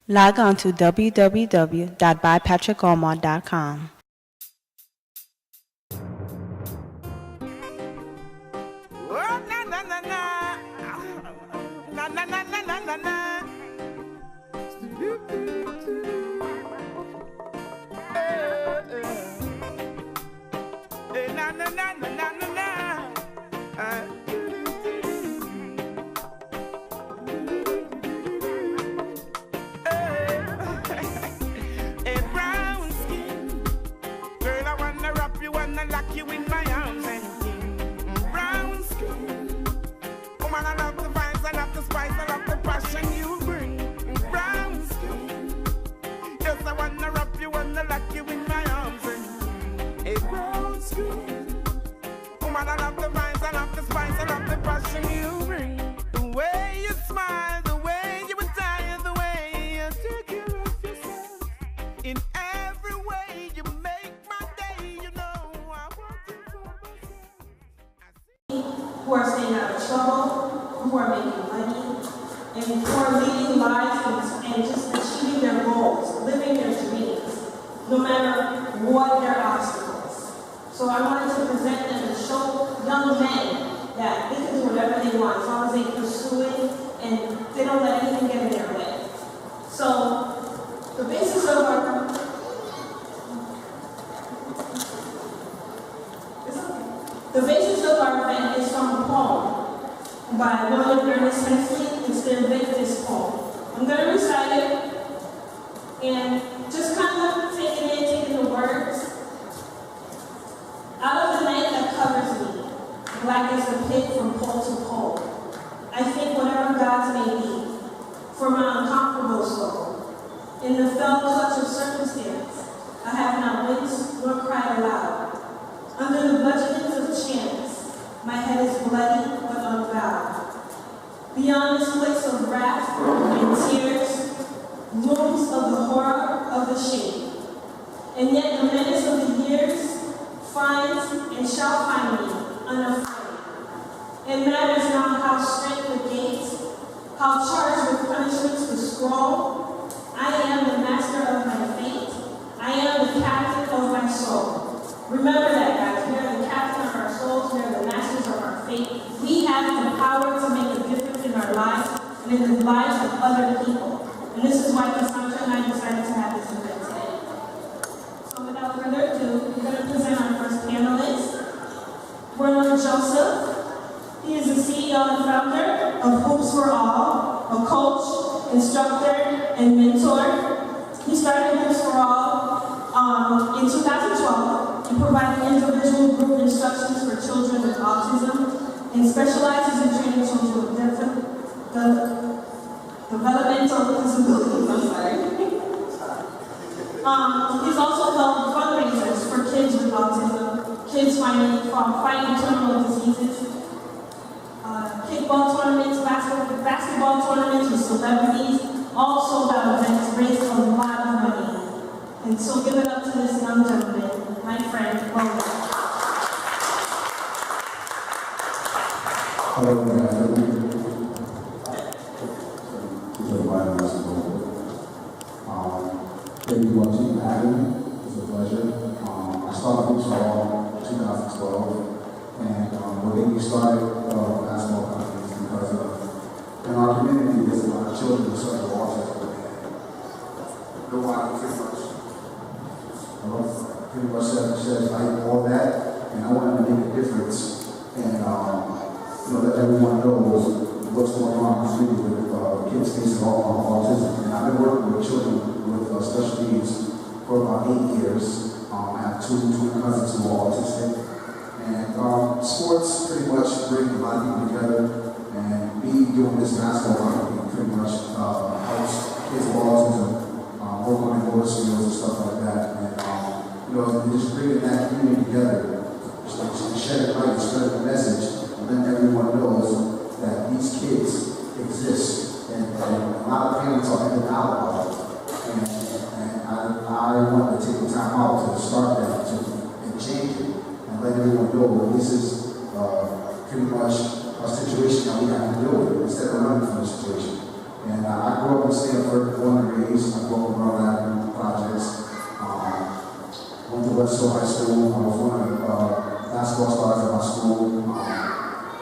Log on to www.bypatrickallmont.com. Lock you in my arms and brown skin. Woman, I love the vibes, I love the spice, I love the passion you bring. Brown skin. Yes, I wanna wrap you, wanna lock you in my arms and brown skin. Woman, I love the vibes, I love the spice, I love the passion you bring. The way you smile, the way you attire, the way you take care of yourself. In every way you make my day, you know. Who are staying out of trouble, who are making money, and who are leading lives and just achieving their goals, living their dreams, no matter what their obstacles. So I wanted to present them and show young men that they can do whatever they want as long as they pursue it and they don't let anything get in their way. So the basis of our event is from a poem by William Ernest Hensley. It's the Invictus poem. I'm going to recite it and just kind of taking the words. Out of the night that covers me, black as the pit from pole to pole, I think whatever gods may be, for my unconquerable soul. In the fell clutch of circumstance, I have not winced nor cried aloud. Under the budgetings of chance, my head is bloody but unbowed. Beyond this place of wrath and tears, looms of the horror of the shame. And yet the menace of the years finds and shall find me unafraid. It matters not how straight the gates, how charged with punishments the scroll. I am the master of my fate. I am the captain of my soul. Remember that, guys. We are the captain of our souls. We are the masters of our fate. We have the power to make a difference in our lives and in the lives of other people. And this is why Cassandra and I decided to have this event today. So without further ado, we're going to present our first panelist, Ronald Joseph. He is the CEO and founder of Hoops for All, a coach, instructor, and mentor. He started Hoops for All in 2012 and providing individual group instructions for children with autism and specializes in training children with developmental disabilities. He's also held fundraisers for kids with autism, kids fighting terminal diseases, kickball tournaments, basketball tournaments with celebrities, all sold out events, raised a lot of money. And so give it up to this young gentleman, my friend, Roland. Hello, everybody. Thank you much for having me. It's a pleasure. I started Hoops for All in 2012, and what made me started basketball companies because in our community there's a lot of children with cerebral autism. Nobody pretty much said like all that, and I wanted to make a difference and let everyone know what's going on in the community with kids facing autism. And I've been working with children with special needs for about 8 years. I have two cousins who are autistic, and sports pretty much bring a lot of people together. And me doing this basketball company pretty much helps kids with autism work on their motor skills and stuff like that. And just bringing that community together, just shedding light, spreading the message, and letting everyone knows that these kids exist, and a lot of parents are in and out about it. And I wanted to take the time out to start that and change it, and let everyone know that this is pretty much a situation that we have to deal with instead of running from the situation. And I grew up in Stanford, born and raised. I grew up in Rhode Island projects. Went to Westfield High School. I was one of the basketball stars at my school.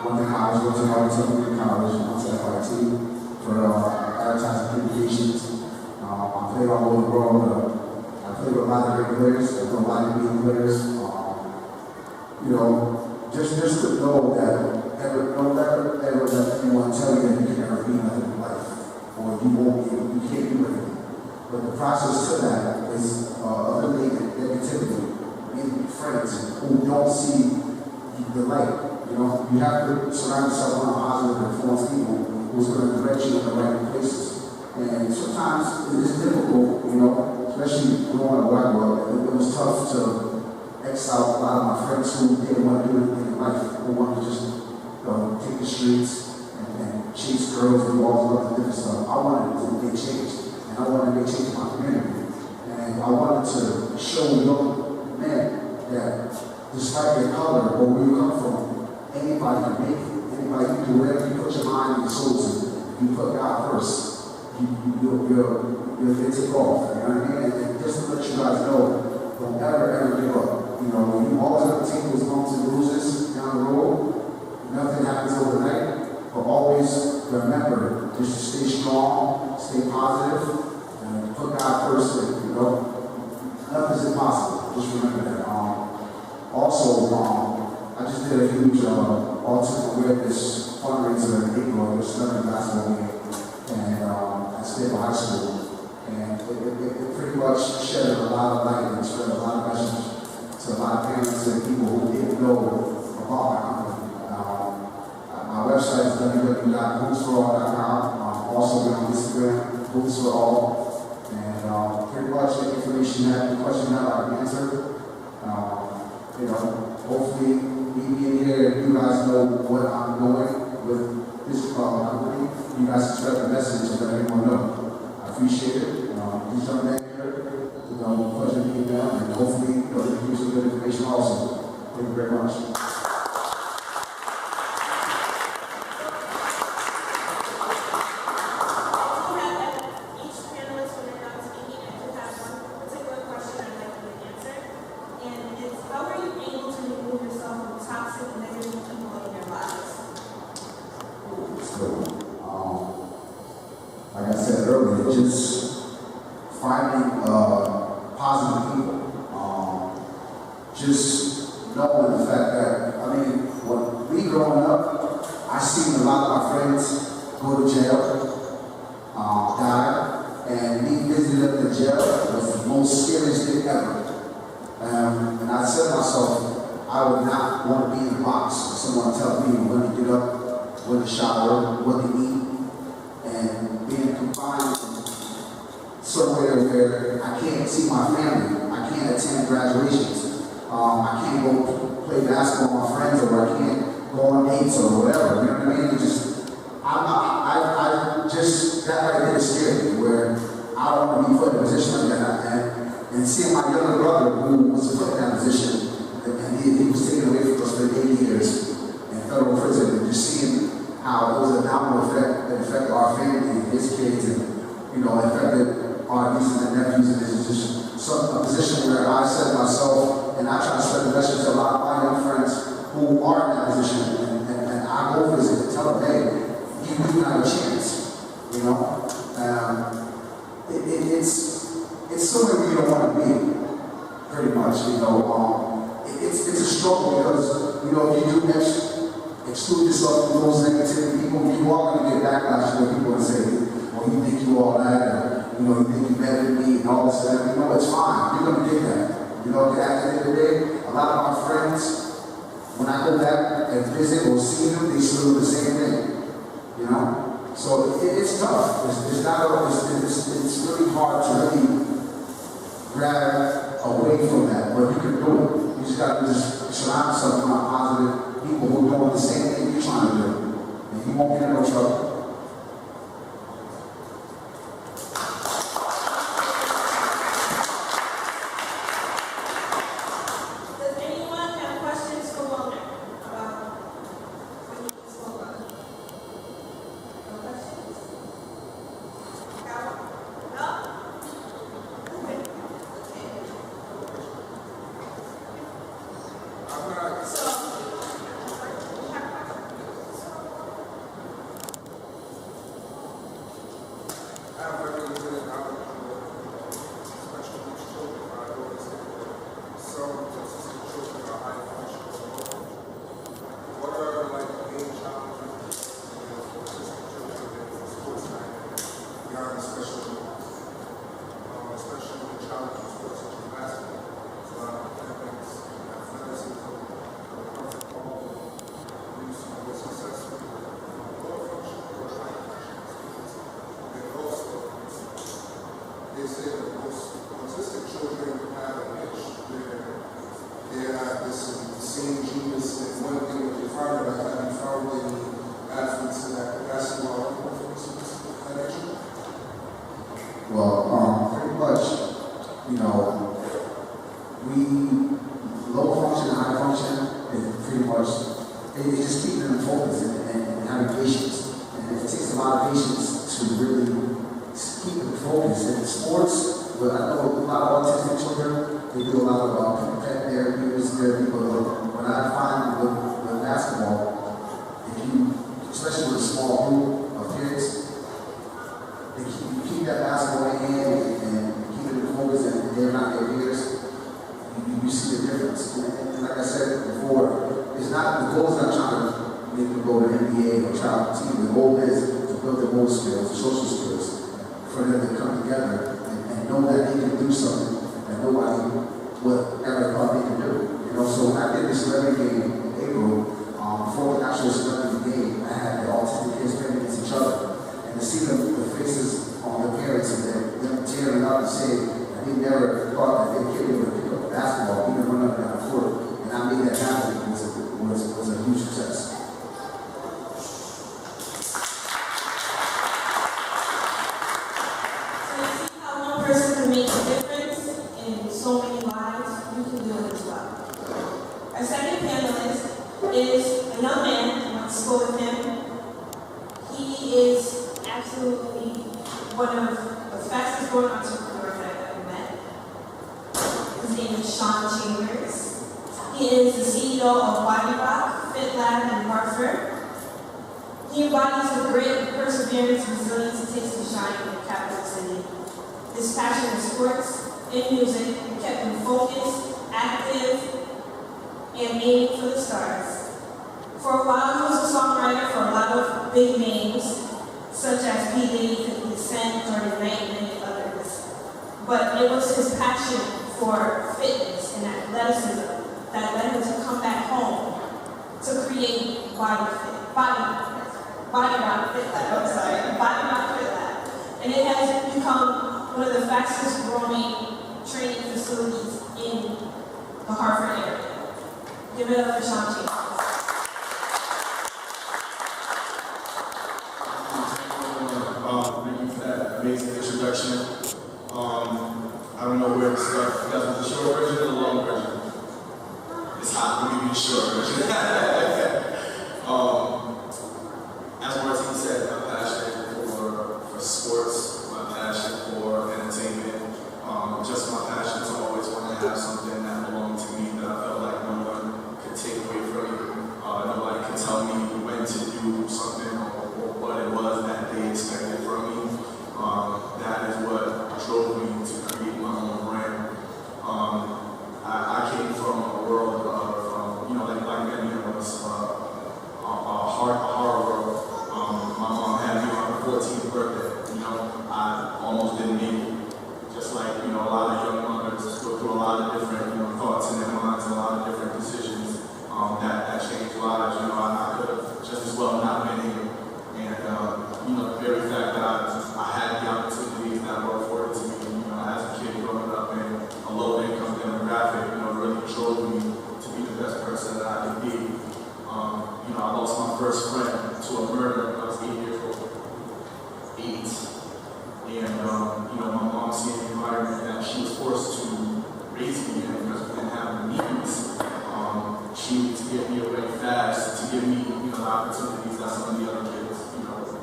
Went to college, went to Harvard Technical College, went to FIT for advertising communications. I played all over the world. I played with a lot of great players, I played with a lot of good players. You know, just to know that don't ever let anyone tell you that you can never be nothing in life, or you won't be, you can't do anything. But the process to that is eliminating negativity, making friends who don't see the light. You know, you have to surround yourself around positive influence people who's going to direct you in the right places. And sometimes it is difficult, you know, especially growing up black world. It was tough to exile a lot of my friends who didn't want to do anything in life, who wanted to just take the streets and chase girls and do all this other different stuff. I wanted to make change, and I wanted to make change in my community. And I wanted to show young men that despite their color or where you come from, anybody can make it. Anybody can do whatever you put your mind and your soul to. If you put God first, you'll take off. You know what I mean? And just to let you guys know, don't ever give up. You know, you always have to take those bumps and bruises down the road. Nothing happens overnight, but always remember just to stay strong, stay positive, and put God first. You know, nothing's impossible. Just remember that. Also, I just did a huge autism awareness fundraiser in April. It was another basketball game, and at Staple High School, and it pretty much shed a lot of light and spread a lot of message to a lot of parents and people who didn't know about my company. My website is www.bootsforall.com. Also, we're on Instagram, Boots for All, and pretty much the information that the question that I answered. You know, hopefully, me being here, you guys know what I'm doing with this company. You guys can spread the message and let everyone know. I appreciate it. Please jump back here. Pleasure being there, and hopefully, you give you some good information also. Thank you very much. Like I said earlier, just finding positive people. Just knowing the fact that, I mean, when we growing up, I seen a lot of my friends go to jail, die, and me visiting them in jail was the most scariest thing ever. And I said to myself, I would not want to be in a box with someone tell me when to get up, when to shower, what to eat, and being confined somewhere where I can't see my family, I can't attend graduations, I can't go play basketball with my friends, or I can't go on dates or whatever. You know what I mean? It just, I just that right there scared me, where I don't want to be put in a position like that. And seeing my younger brother who was put in that position, and he was taken away from us for 8 years in federal prison, and just seeing how it was a domino effect that affected our family, his kids, and affected our nieces and nephews, and it's just a position where I said to myself, and I try to spread the message to a lot of my young friends who are in that position, and I go visit and tell them, hey, you do have a chance, you know. It's somewhere where you don't want to be, pretty much, you know. It's a struggle because, if you do exclude yourself from those negative people, you are going to get backlash when people say, well, you think you all that, or, you think you better than me, and all this and that. It's fine. You're going to get that. At the end of the day, a lot of my friends, when I go back and visit or see them, they still do the same thing, So it's tough. It's really hard to really grab away from that, but you can do it. You just got to surround yourself with positive people who are doing the same thing you're trying to do, and you won't get in no trouble. Does anyone have questions for Walter about what he spoke about? No questions? they say that most autistic children have an itch. They're not the same genius. And one thing that they found out, have you found any athletes in that basketball performances that nature? Well, pretty much, we low function and high function is pretty much, it's just keeping them focused and having patience. And it takes a lot of patience to really keep them focused. In sports, but I know a lot of autistic children, they do a lot of pet therapy, music therapy, but when I find with basketball, if you, especially with a small group of kids, you keep that basketball in hand and keep it focused and they're not their peers, you see the difference. And like I said before, the goal is not trying to make them go to the NBA or try to team. The goal is to build their motor skills, the social skills, for them to come together and know that they can do something that nobody would ever thought they could do. So when I did this celebrity game in April, before the actual celebrity game, I had the autistic kids playing against each other. And to see the faces on the parents and them tearing up and saying that they never thought that their kid would pick up a basketball, even run up and down the court. And I made that happen was a huge success. Person can make a difference in so many lives, you can do it as well. Our second panelist is a young man. I went to school with him. He is absolutely one of the fastest growing entrepreneurs that I've ever met. His name is Sean Chambers. He is the CEO of Body Rock, Fit Lab in Hartford. He embodies the grit, perseverance, and resilience it takes to shine in the capital city. His passion for sports and music kept him focused, active, and aiming for the stars. For a while, he was a songwriter for a lot of big names, such as P. Diddy, 50 Cent, Jordan Knight, and many others. But it was his passion for fitness and athleticism that led him to come back home to create Body Rock Fit Lab. And it has become one of the fastest growing training facilities in the Hartford area. Give it up for Sean Chambers. Thank you for that amazing introduction. I don't know where to start. You guys want the short version or the long version? It's hot. Let me be the short version. As Martin said, my passion for sports, my passion for entertainment, just my passion to always want to have something that belonged to me that I felt like no one could take away from me. Nobody could tell me when to do something or what it was that they expected from me. That is what drove me to create my own brand. I came from a world of, like many of us, a horror world. My mom had me on her 14th birthday. I almost didn't make it. Just like, a lot of young mothers go through a lot of different, thoughts in their minds and a lot of different decisions that change lives. I could have just as well not been here. And, the very fact that I had the opportunities that were afforded to me, as a kid growing up in a low-income demographic, really drove me to be the best person that I could be. I lost my first friend to a murder when I was 8 years old. 8. And, my mom seeing the environment that she was forced to raise me in because we didn't have the means. She needed to get me away fast, to give me, the opportunities that some of the other kids,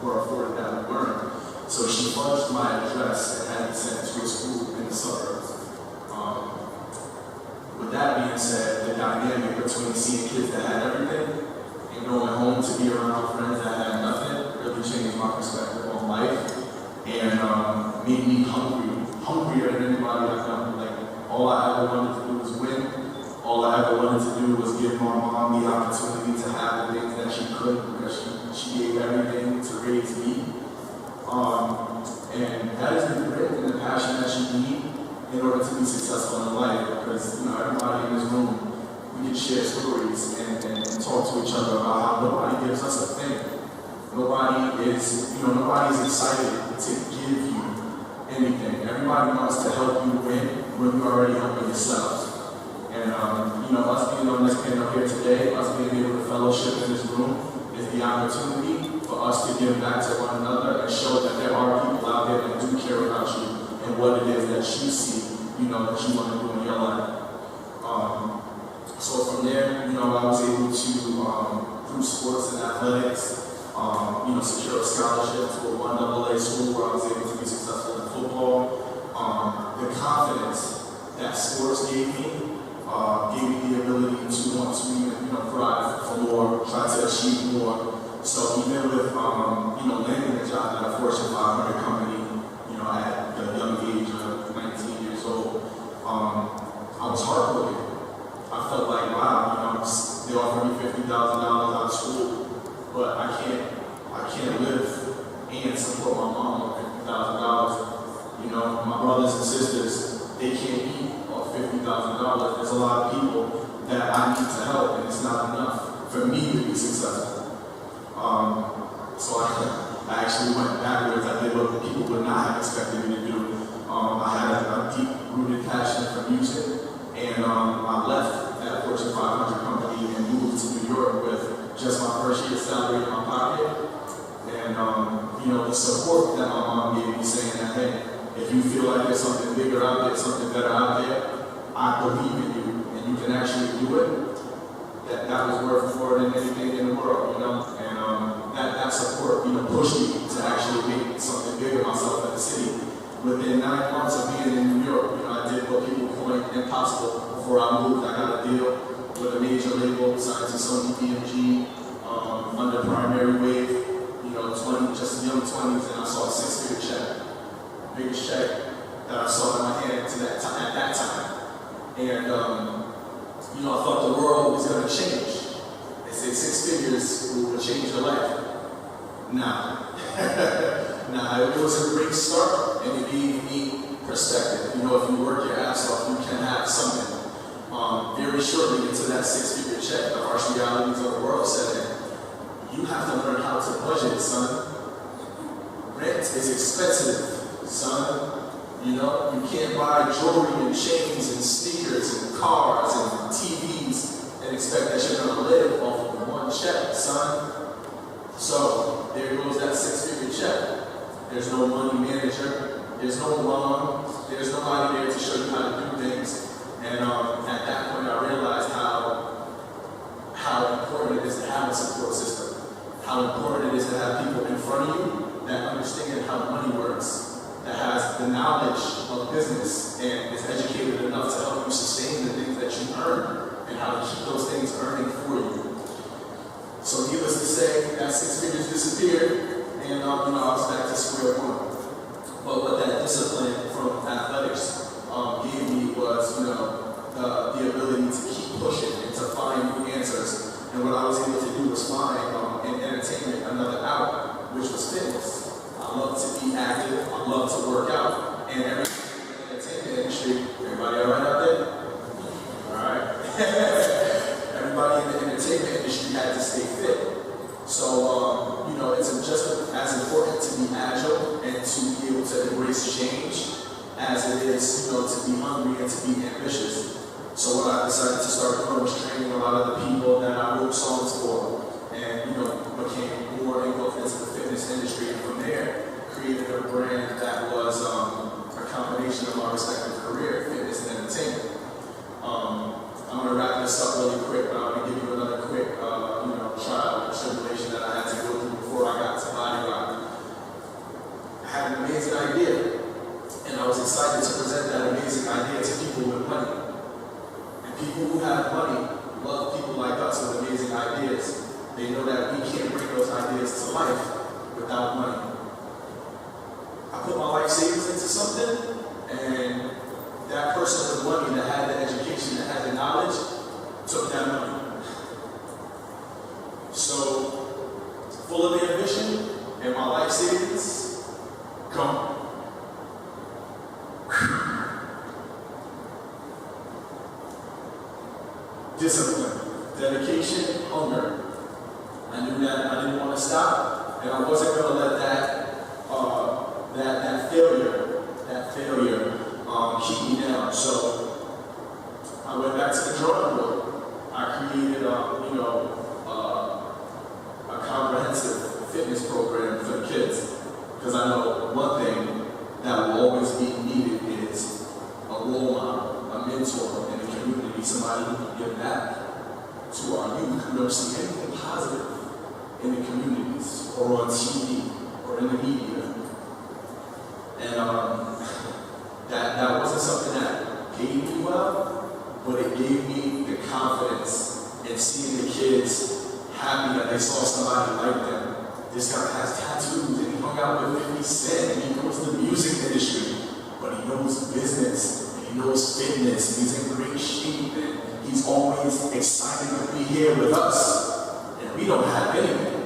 were afforded that we weren't. So she fudged my address and had me sent to a school in the suburbs. With that being said, the dynamic between seeing kids that had everything and going home to be around friends that had nothing really changed my perspective on life and made me hungrier than anybody I've known. Like, all I ever wanted to do was win. All I ever wanted to do was give my mom the opportunity to have the things that she could because she gave everything to raise me. And that is the grit and the passion that you need in order to be successful in life because, everybody in this room, we can share stories and talk to each other about how nobody gives us a thing. Nobody is excited to give you anything. Everybody everybody wants to help you win when you're already helping yourselves. And us being on this panel here today, us being able to fellowship in this room, is the opportunity for us to give back to one another and show that there are people out there that do care about you and what it is that you see, that you want to do in your life. So from there, I was able to, through sports and athletics, secure a scholarship to a 1AA school where I was able to be successful in football. The confidence that sports gave me the ability to want to even, thrive for more, try to achieve more. So even with, landing a job at a Fortune 500 company, at the young age of 19 years old, I was heartbroken. I felt like, wow, they offered me $50,000 out of school, but I can't live and support my mom on $50,000. My brothers and sisters, they can't eat off $50,000. There's a lot of people that I need to help, and it's not enough for me to be successful. So I actually went backwards. I did what people would not have expected me to do. I had a deep-rooted passion for music, and I left that Fortune 500 company and moved to New York with just my first year's salary in my pocket. And the support that my mom gave me, saying that, hey, if you feel like there's something bigger out there, something better out there, I believe in you, and you can actually do it. That was worth more than anything in the world, and that support, pushed me to actually make something bigger myself in the city. Within 9 months of being in New York, I did what people point impossible. Before I moved, I got a deal with a major label, signed to Sony BMG, under Primary Wave, just young 20s, and I saw a 6-figure check, biggest check that I saw in my hand at that time. And I thought the world was going to change. They say 6 figures will change your life. Nah. It was a great start, and it gave me perspective. If you work your ass off, you can have something. Very shortly into that 6-figure check, the harsh realities of the world said, you have to learn how to budget, son. Rent is expensive, son. You can't buy jewelry and chains and sneakers and cars and TVs and expect that you're gonna live off of one check, son. So there goes that 6-figure check. There's no money manager, there's no loan, there's nobody there to show you how to do things. And at that point I realized how important it is to have a support system, how important it is to have people in front of you that understand how money works, that has the knowledge of business and is educated enough to help you sustain the things that you earn and how to keep those things earning for you. So needless to say, that 6 figures disappeared, and I was back to square one. But what that discipline from athletics gave me was, the ability to keep pushing and to find new answers. And what I was able to do was find in entertainment another out, which was fitness. I love to be active, I love to work out, and everybody in the entertainment industry, everybody all right out there? All right. Everybody in the entertainment industry had to stay fit. So, it's just as important to be agile and to be able to embrace change as it is, to be hungry and to be ambitious. So what I decided to start doing was training a lot of the people that I wrote songs for, and became more engulfed into the fitness industry. And from there, created a brand that was a combination of my respective career, fitness and entertainment. I'm gonna wrap this up really quick, but I'm gonna give you another quick, trial and tribulation that I had to go through before I got to Bodyrock. I had an amazing idea, and I was excited to present that amazing idea to people with money. And people who have money love people like us with amazing ideas. They know that we can't bring those ideas to life without money. I put my life savings into something, and that person with money that had the education, that had the knowledge, took that money. So, full of ambition and my life savings, gone. Discipline, dedication, hunger. I knew that I didn't want to stop, and I wasn't going to let that failure drawing board. I created, a comprehensive fitness program for the kids. Because I know one thing that will always be needed is a role model, a mentor in the community, somebody who can give back to our youth who don't see anything positive in the communities or on TV or in the media. And that wasn't something that paid me well, but it gave me the confidence in seeing the kids happy that they saw somebody like them. This guy has tattoos and he hung out with 50 Cent and he knows the music industry, but he knows business and he knows fitness and he's in great shape and he's always excited to be here with us. And we don't have anything.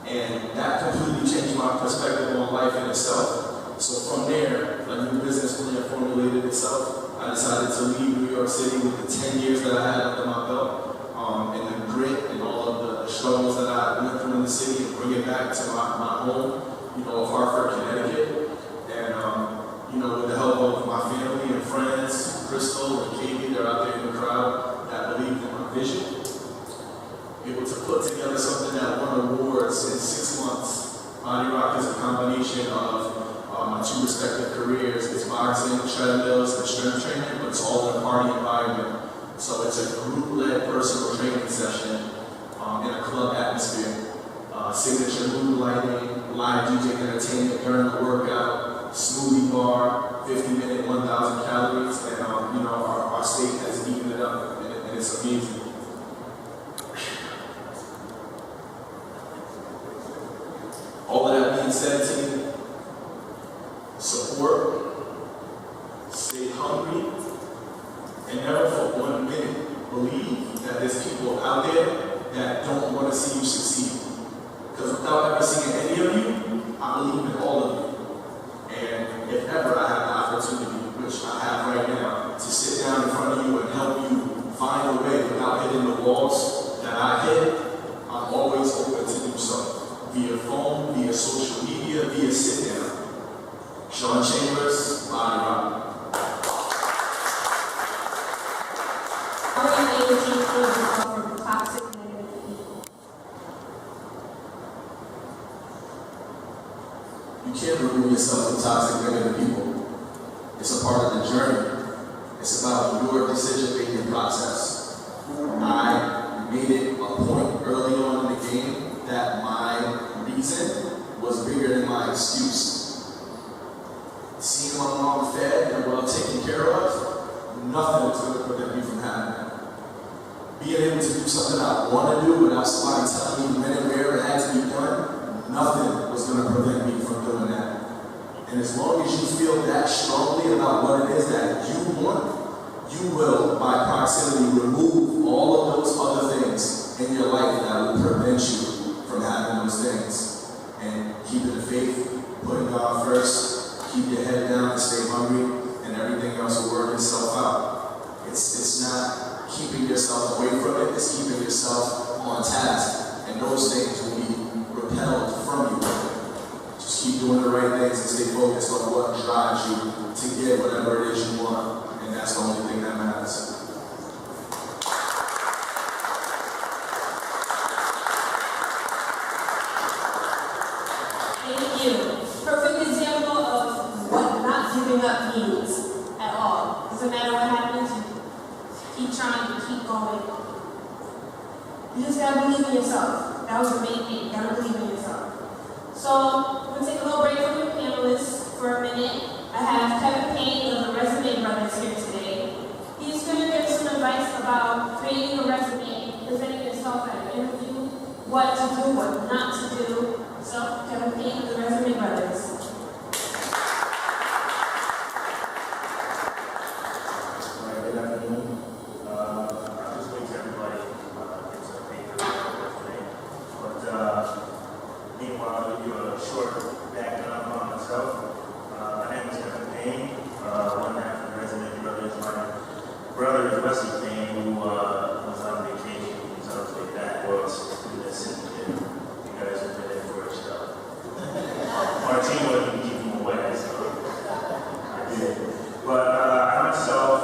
And that completely changed my perspective on life in itself. So from there, a new business plan formulated itself. I decided to leave New York City with the 10 years that I had under my belt, and the grit and all of the struggles that I went through in the city and bring it back to my home, of Hartford, Connecticut. And, with the help of my family and friends, Crystal and Katie, they're out there in the crowd that believed in my vision. Able to put together something that won awards in 6 months. Body Rock is a combination of my two respective careers. It's boxing, treadmills, and strength training, but it's all in a party environment. So it's a group-led personal training session in a club atmosphere. Signature mood lighting, live DJ entertainment during the workout, smoothie bar, 50-minute, 1,000 calories, and our state has eaten it up, and it's amazing. All of that being said, team, support, stay hungry, and never for 1 minute believe that there's people out there that don't want to see you succeed. Because without ever seeing any of you, I believe in all of you. And if ever I have the opportunity, which I have right now, to sit down in front of you and help you find a way without hitting the walls that I hit, I'm always open to do so. Via phone, via social media, via sit down. Sean Chambers, Body Rock. You can't remove yourself from toxic negative people. It's a part of the journey. It's about your decision-making process. I made it a point early on in the game that my reason was bigger than my excuse. Seeing my mom fed and well taken care of, nothing was going to prevent me from having that. Being able to do something I want to do without somebody telling me when and where it had to be done, nothing was going to prevent me from doing that. And as long as you feel that strongly about what it is that you want, you will, by proximity, remove all of those other things in your life that will prevent you from having those things. And keeping the faith, putting God first, keep your head down and stay hungry, and everything else will work itself out. It's not keeping yourself away from it, it's keeping yourself on task. And those things will be repelled from you. Just keep doing the right things and stay focused on what drives you to get whatever it is you want. And that's the only thing that matters. Thank you. Perfect example of what not giving up means at all. Doesn't matter what happens, you keep trying, you keep going. You just gotta believe in yourself. That was the main thing. You gotta believe in yourself. So we're gonna take a little break from your panelists for a minute. I have Kevin Payne of the Resume Brothers here today. He's gonna give some advice about creating a resume, presenting yourself at an interview, what to do, what not to do. So Kevin Payne of the Resume Brothers. Good afternoon. I'll just wait till everybody gets a paper today. But meanwhile, I'll give you a short background on myself. My name is Kevin Payne, one half of the Resume Brothers. My brother is Wesley Payne, who was on vacation. He's on his way back. Well, it's good to sit here. You guys are ready for a show. Martine wouldn't keep him away, so I did. But I myself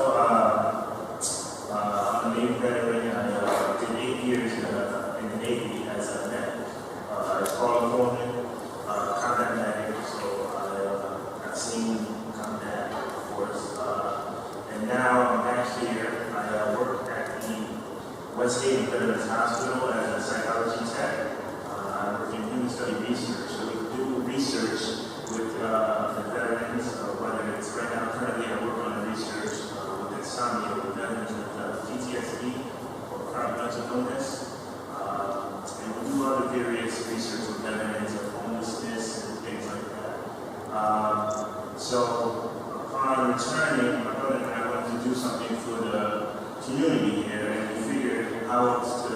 West Haven Veterans Hospital as a psychology tech. I work in human study research, so we do research with the veterans, whether it's right now, currently I work on research with insomnia, with veterans with PTSD or chronic mental illness. And we do other various research with veterans of homelessness and things like that. So upon returning, my brother and I wanted to do something for the community here, and we figured how else to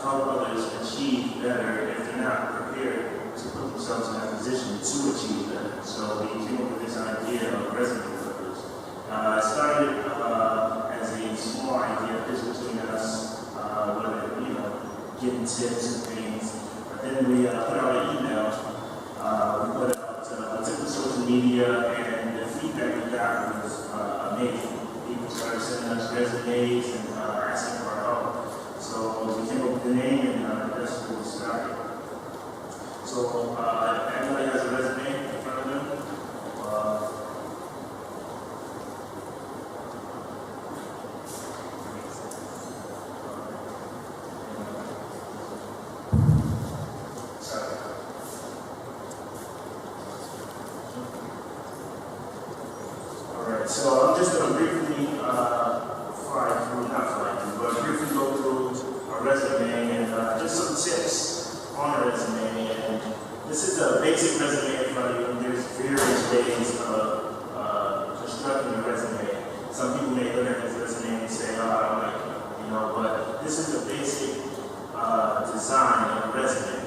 help others achieve better if they're not prepared to put themselves in that position to achieve better. So we came up with this idea of resume builders. It started as a small idea just between us, whether, getting tips and things. But then we put out an email, we put out, took to social media, and the feedback we got was amazing. People started sending us resumes and asking for our help. So we came up with the name, and that's where we started. So everybody has a resume in front of them. So I'm just going to briefly briefly go through a resume and just some tips on a resume. And this is a basic resume in front of you. There's various ways of constructing a resume. Some people may look at this resume and say, oh, I don't like it, but this is a basic design of a resume.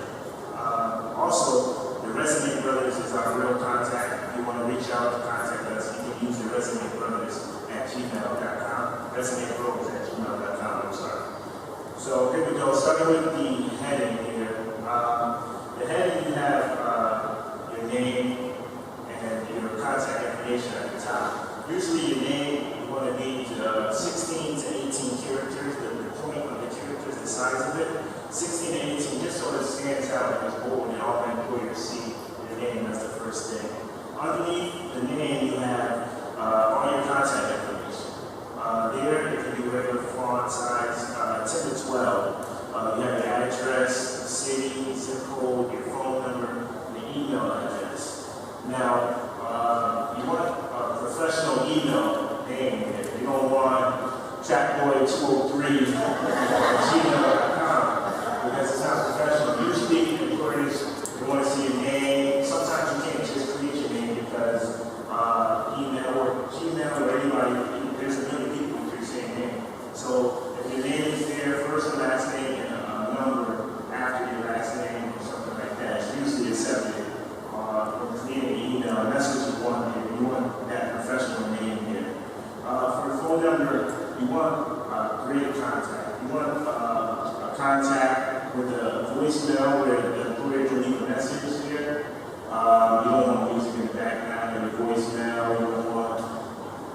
Also, the Resume Brothers is our real contact. If you want to reach out to contact us, you can use the Resume Brothers at gmail.com. ResumeBros@gmail.com, I'm sorry. So here we go, starting with the heading here. The heading, you have your name and your contact information at the top. Usually your name, you want to need 16 to 18 characters, the point of the characters, the size of it. 16 to 18, just so it stands out and it's bold and all the employers see your name. That's the first thing. Underneath the name, you have all your contact information. There, it can be regular font size, 10 to 12. You have your address, city, zip code, your phone number, and the email address. Now, you want a professional email name. If you don't want Trackboy203 at gmail.com, because it's not professional. Usually, employers, they want to see your name. Sometimes you can't just create your name because email or Gmail or anybody, there's a million people with your same name. So if your name is there, first and last name, and a number after your last name or something like that, it's usually accepted when creating an email, and that's what you want here. You want that professional name here. For the phone number, you want great contact. You want a contact with a voicemail where the employer can leave a message here. You don't want music in the background of your voicemail. You don't want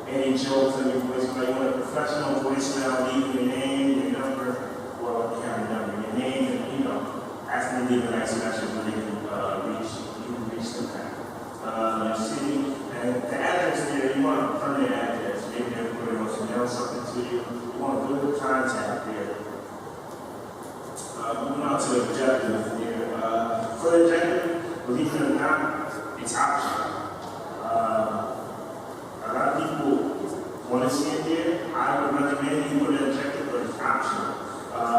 any jokes in your voicemail. You want a professional voicemail, leave your name, your number, well, you have your number, your name, and ask them to leave a nice message where you can reach them back. Your city, and the address there, you want a permanent address. Maybe the employer wants to mail something to you. You want a good contact there. Moving on to the objective here. For the objective, believe it or not, it's optional. A lot of people want to see it there. I would recommend you put an objective, but it's optional.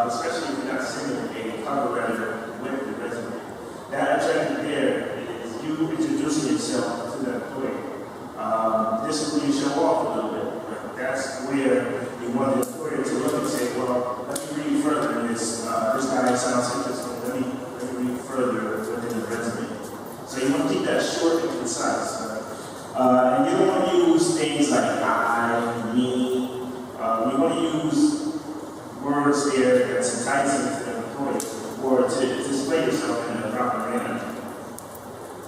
Especially if you're not sending a cover letter with the resume. That objective there is you introducing yourself to the employer. This is where you show off a little bit. But that's where you want the employer to look and say, well, let me read further in this. This guy sounds interesting. Let me read further within the resume. So you want to keep that short and concise. And you don't want to use things like I, me. You want to use words there that's enticing to the employee or to display yourself in a proper manner.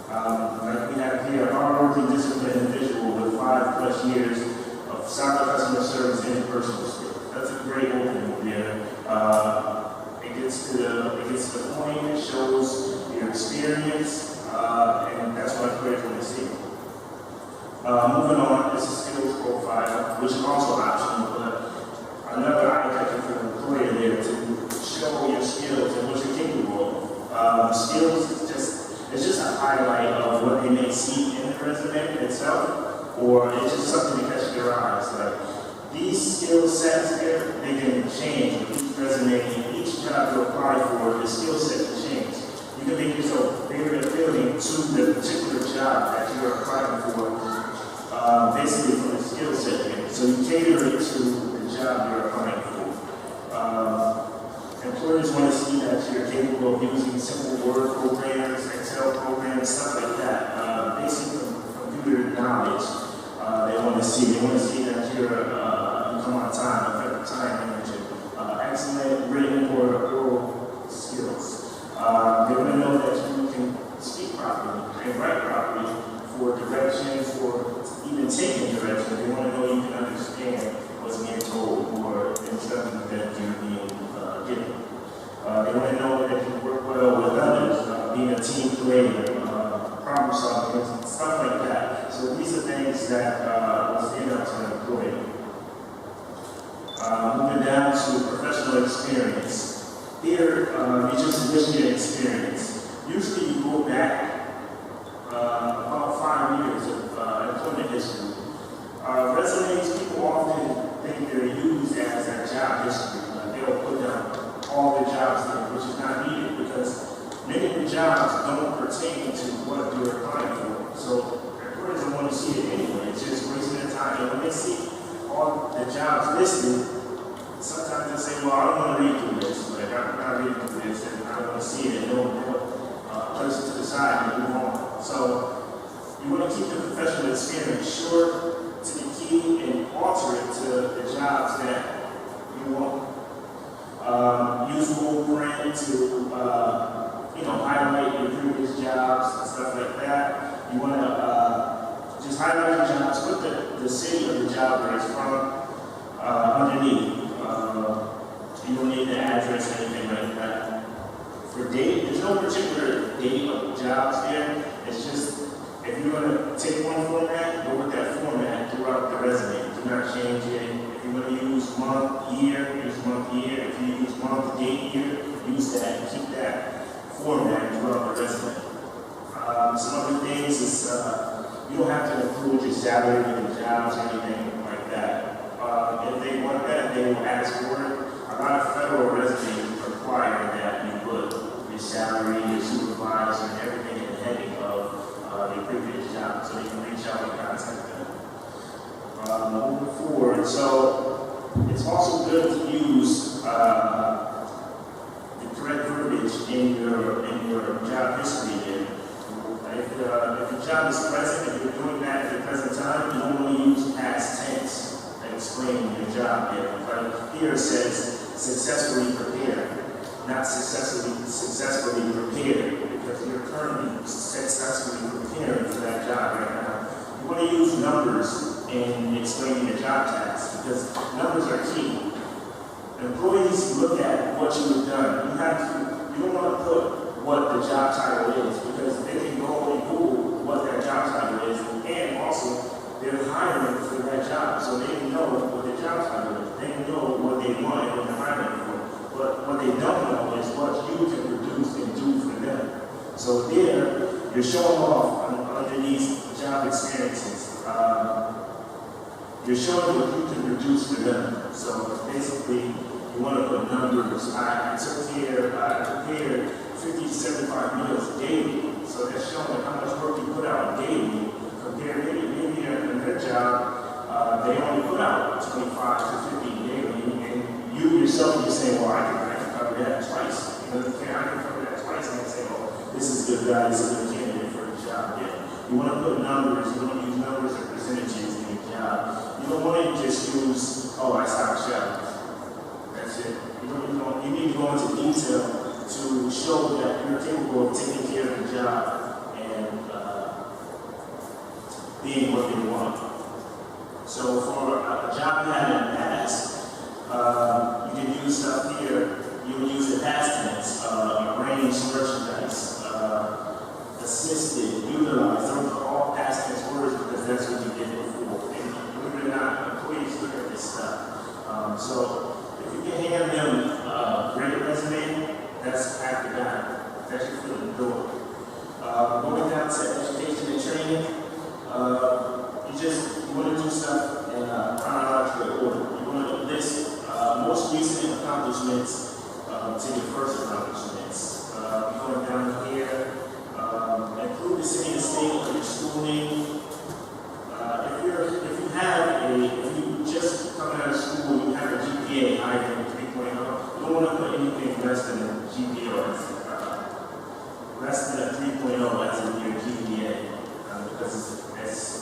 Like we have here, a hardworking, disciplined individual with 5+ years of solid customer service and personal skills. That's a great opening there. It gets to the point, it shows your experience, and that's what employers want to see. Moving on, this is skills profile, which is also optional, but another eye employer there to show your skills and what you're capable of. Skills it's just a highlight of what they may see in the resume itself, or it's just something to catch their eyes. Like these skill sets here, they can change with each resume, each job you apply for, the skill set can change. You can make yourself very appealing to the particular job that you're applying for, basically from the skill set here. So you cater it to the job you're applying for. Employers want to see that you're capable of using simple Word programs, Excel programs, stuff like that. Basic computer knowledge. They want to see. They want to see that you're you come on time, effective time management, excellent written or oral skills. They want to know that you can speak properly and write properly for directions or even taking directions. They want to know you can understand what's being told or instructions that you're being given. They want to know that you work well with others, being a team player, problem solving, stuff like that. So these are things that will stand out to an employee. Moving down to professional experience. Here, you just list your experience. Usually you go back about 5 years of employment history. Resumes, people often think they're used as a job history. They'll put down all the jobs there, which is not needed because many of the jobs don't pertain to what you're applying for. So employers don't want to see it anyway. It's just wasting their time. And when they see all the jobs listed, sometimes they say, well, I don't want to read through this. Like, I'm not reading through this, and I don't want to see it. And they'll place it to the side and move on. So you want to keep the professional experience short to the key and alter it to the jobs that you want. Use Blueprint to highlight your previous jobs and stuff like that. You want to just highlight your jobs, put the city of the job where it's from underneath. You don't need the address or anything like that. For date, there's no particular date of jobs there. It's just if you're going to take one format, go with that format throughout the resume. Do not change it. If you're going to use month, year, use month, year. If you use month, date, year, use that. Keep that format throughout the resume. Some other things is you don't have to include your salary, your jobs, or anything like that. If they want that, they will ask for it. A lot of federal resumes require that you put your salary, your supervisor, and everything in the heading of your previous job, so you can reach out and contact them. Moving forward, so it's also good to use the correct verbiage in your job history here. If your job is present, if you're doing that at the present time, you don't want to use past tense and explain your job here. But here it says successfully prepared, not successfully prepared, because you're currently successfully preparing for that job right now. You want to use numbers in explaining your job tasks, because numbers are key. Employees look at what you've done. You don't want to put what the job title is, because they can go and Google what that job title is, and also they're hiring for that job, so they know what the job title is. They know what they want and what they're hiring for. But what they don't know is what you can produce and do for them. So there, you're showing off under these job experiences. You're showing what you can produce for them. So basically, you want to put numbers. I prepared 50 to 75 meals daily. So that's showing how much work you put out daily compared to maybe in their job, they only put out 25 to 50 daily. And you yourself, you're saying, well, I can cover that twice. You know, I can cover that twice. And they say, oh, this is a good guy, this is a good candidate for the job. Yeah. You want to put numbers, you want to use numbers and percentages in your job. You don't want to just use, oh, I stopped shelves. That's it. You need to go into detail to show that you're capable of taking care of the job and being what they want. So for a job you had in the past, you can use stuff here. You can use the past tense, arrange merchandise, assisted, utilize. Those are all past tense words because that's what you did before. And believe it or not, employees look at this stuff. So if you can hand them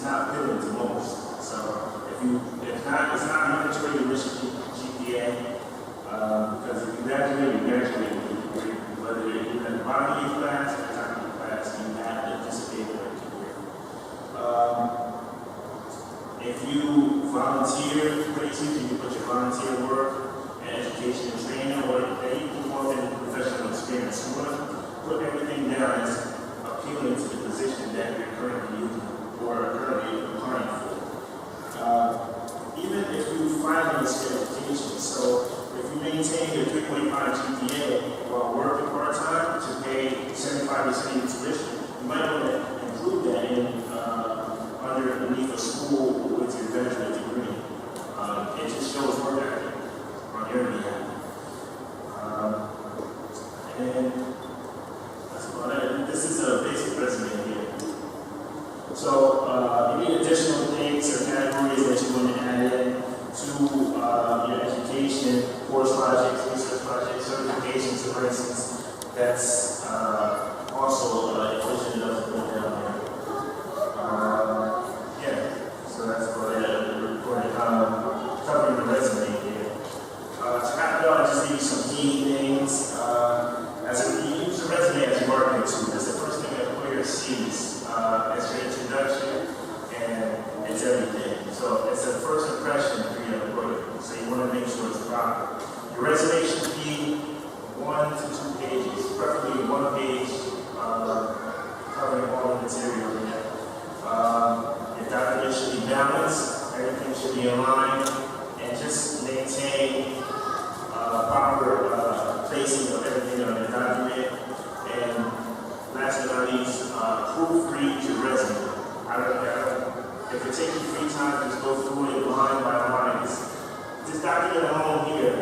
not appealing to most. So it's not mandatory to reach GPA, because if you graduate with a degree, whether you're in the bottom of your class or top of your class, you have to anticipate a career. If you volunteer places, you can put your volunteer work and education and training, or any form of professional experience. You want to put everything down as appealing to the position that you're currently using or currently applying for. Even if you finance your education, so if you maintain your 3.5 GPA while working part-time to pay 75% of your tuition, you might want to include that in underneath a school with your graduate degree. It just shows work ethic on your behalf. And that's about it. This is a basic resume here. So any additional things or categories that you want to add in to your education, course projects, research projects, certifications, for instance, that's also efficient enough to put down there. So that's about it. Covering the resume here. To wrap it up, I'll just give you some key things. You use the resume as your marketing tool. That's the first thing an employer sees as your introduction, and it's everything. So it's a first impression for your employer. So you want to make sure it's proper. Your resume should be 1 to 2 pages, preferably 1 page, covering all the material in there. Your document should be balanced, everything should be aligned, and just maintain proper placing of everything on your document. And last but not least, proofread your resume. If it takes you 3 times, just go through it line by line. This document at home here,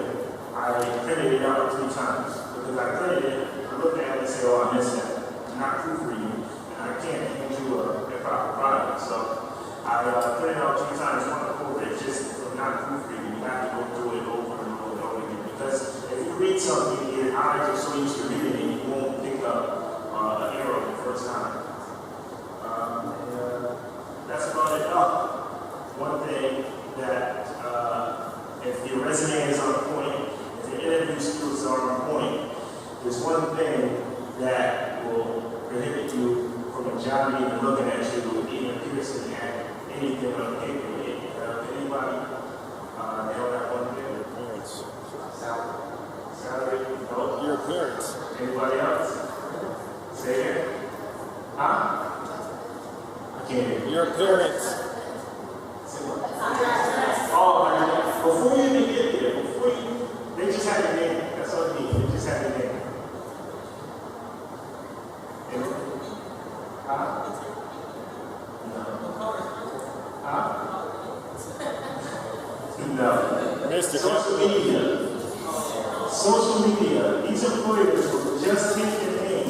I printed it out 3 times. Because I printed it, I looked at it and said, oh, I missed that. I'm not proofreading, and I can't hand you a proper product. So I printed out 3 times, one over it, just for not proofreading. You have to go through it over and over and over again. Because if you read something, your eyes are so used to reading it, you won't pick up an error the first time. That's about it. One thing that if your resume is on point, if your interview skills are on point, there's one thing that will prohibit you from a job even looking at you, even piercing at anything on paper. Anybody? They don't have one thing. Salary? No? Your appearance. Anybody else? Say it. Huh? I can't hear you. Your appearance. Oh, before you even get there, they just have your name. That's all you need. They just have your name. Huh? No. Huh? No. Social media. Social media. These employers will just take your name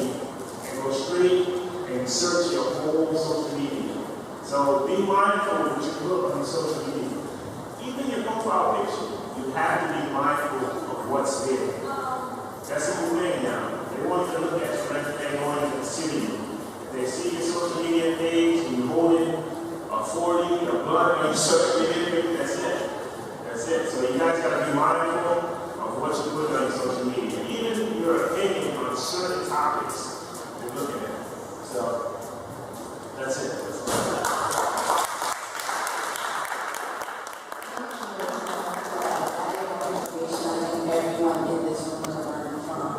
and go straight and search your whole social media. So be mindful of what you put on social media. Even your profile picture, you have to be mindful of what's there. That's the whole thing now. They want you to look at you and they want you to consider you. If they see your social media page and you're holding a 40, a blunt on your social media page, that's it. That's it. So you guys got to be mindful of what you put on your social media. Even your opinion on certain topics you're looking at. So that's it. Everyone in this room to learn from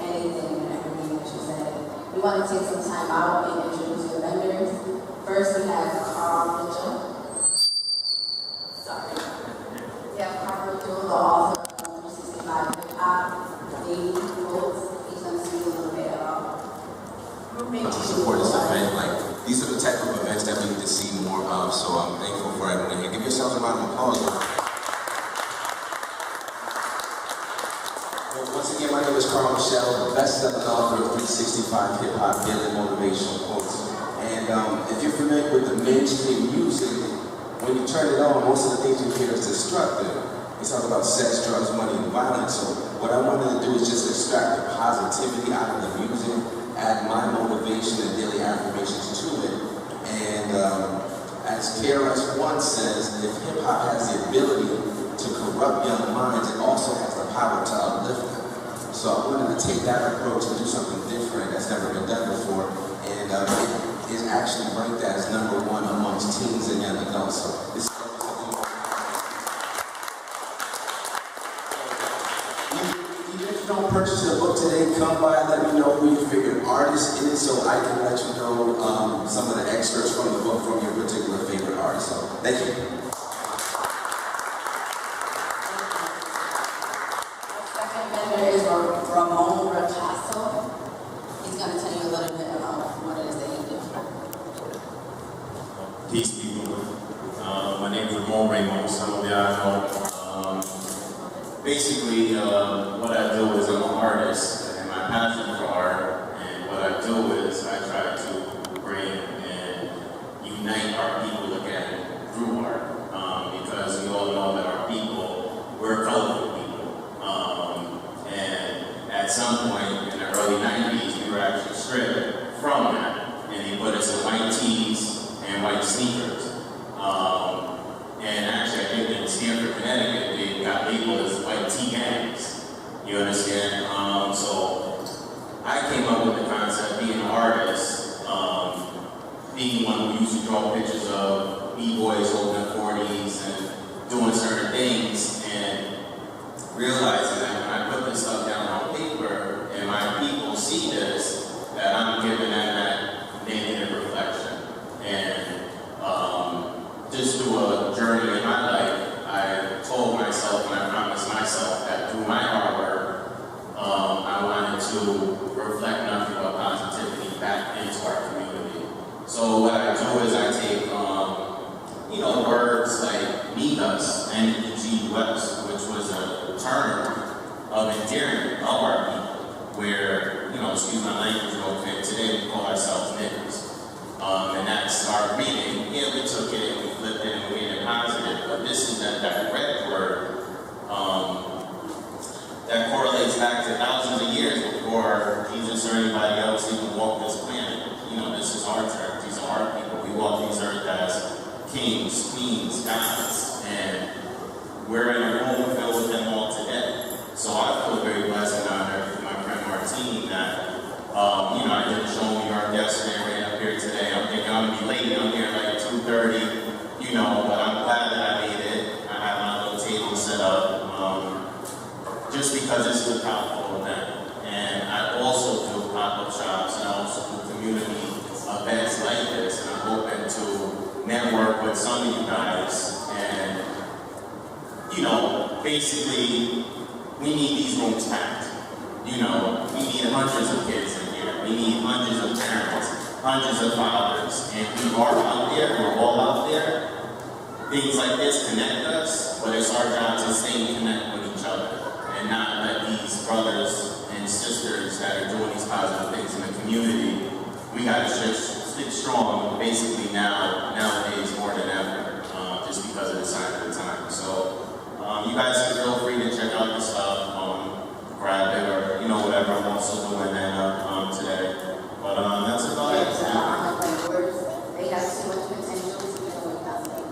anything and everything that you said. We want to take some time out and introduce the vendors. First, we have Carl Mitchell. Sorry. We have Carl Mitchell, the author of 365 Hip Hop, Daily Quotes. He's going to speak a little bit about to support this event. Like, these are the type of events that we need to see more of, so I'm thankful for everyone here. Give yourselves a round of applause. Once again, my name is Carl Michelle, best-selling author of 365 Hip Hop Daily Motivational Quotes. And if you're familiar with the mainstream music, when you turn it on, most of the things you hear is destructive. They talk about sex, drugs, money, and violence. So what I wanted to do is just extract the positivity out of the music, add my motivation and daily affirmations to it. And as KRS-One says, if hip-hop has the ability to corrupt young minds, it also has the power to uplift them. So I wanted to take that approach and do something different that's never been done before, and it is actually ranked as #1 amongst teens and young adults. So this is even if you don't purchase the book today, come by and let me know who your favorite artist is, so I can let you know some of the excerpts from the book from your particular favorite artist. So thank you. Is Ramon Rachasso. He's going to tell you a little bit about what it is that he does. Peace, people. My name is Ramon Ramos. Some of y'all know. Basically, what I do is I'm an artist, and my passion for art, and what I do is I try to bring and unite our people again through art, because we all know that our people, we're colorful people. At some point in the early 90s, we were actually stripped from that, and they put us in white tees and white sneakers. And actually, I think in Stamford, Connecticut, they got labeled as white tee gangs. You understand? So I came up with the concept, being an artist, being one who used to draw pictures of b-boys holding 40s and doing certain things, and realizing that when I put this stuff down on paper and my people see this, that I'm giving them that negative reflection. And just through a journey in my life, I told myself and I promised myself that through my artwork, I wanted to reflect nothing but positivity back into our community. So what I do is I take, words like Negus, N-E-G-U-S, which was a term of endearment of our people, where, excuse my language real quick, today we call ourselves niggas. And that's our reading. Yeah, we took it and we flipped it and we made it positive, but this is that direct word that correlates back to thousands of years before Jesus or anybody else even walked this planet. This is our church, these are our people. We walk these earth as kings, queens, gods, and we're in a room filled with them all today. So I feel very blessed and honored for my friend Martine that, I did a show in New York yesterday, ran up here today. I'm thinking I'm gonna be late, I'm here like 2:30, but I'm glad that I made it. I have my little table set up, just because it's a powerful event. And I also do pop-up shops and I also do community events like this, and I'm hoping to network with some of you guys and, basically, we need these rooms packed. We need hundreds of kids in here. We need hundreds of parents, hundreds of fathers. And we are out there, we're all out there. Things like this connect us, but it's our job to stay connected with each other and not let these brothers and sisters that are doing these positive things in the community, we gotta stick strong, basically nowadays more than ever, just because of the sign of the time. So you guys can feel free to check out the stuff, grab it, or whatever I'm also doing that today. But that's about it. They have too much potential to be doing nothing.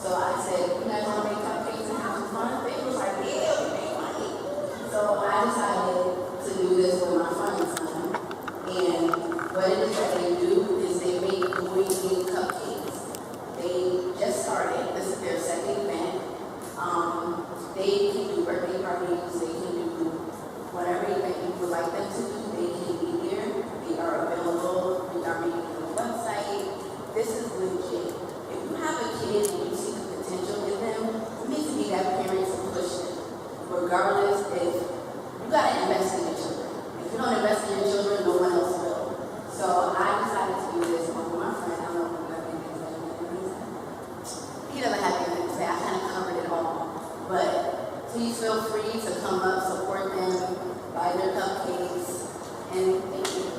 So I said, you guys want to make cupcakes and have fun? They was like, yeah, we make money. So I decided to do this with my friend's son. And what it is that they do is they make green cupcakes. They just started. This is their second event. They can do birthday parties. They can do whatever event you would like them to do. They can be here. They are available. We are making a website. This is legit. If you have a kid and you see the potential in them, you need to be that parent to push them. Regardless if you gotta invest in your children. If you don't invest in your children, no one else will. So I decided to do this with my friend. I don't know if you have anything to say. He doesn't have anything to say. I kind of covered it all. But please feel free to come up, support them, buy their cupcakes, and thank you.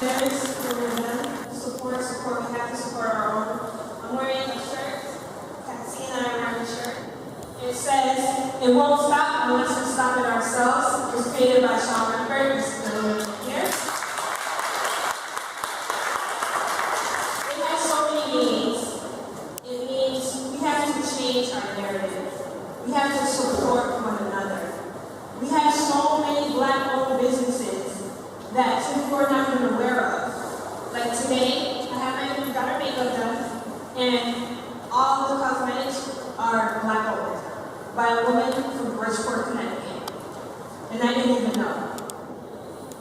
There is support. We have to support our own. I'm wearing a shirt. Katina and I'm wearing a shirt. It says, "It won't stop unless we stop it ourselves." It's created by Sean Redberg. Here. It has so many change our narrative. We have to support one another. We have so many Black-owned businesses that people are not even aware of. Like today, got our makeup done, and all the cosmetics are Black-owned by a woman from Bridgeport, Connecticut. And I didn't even know.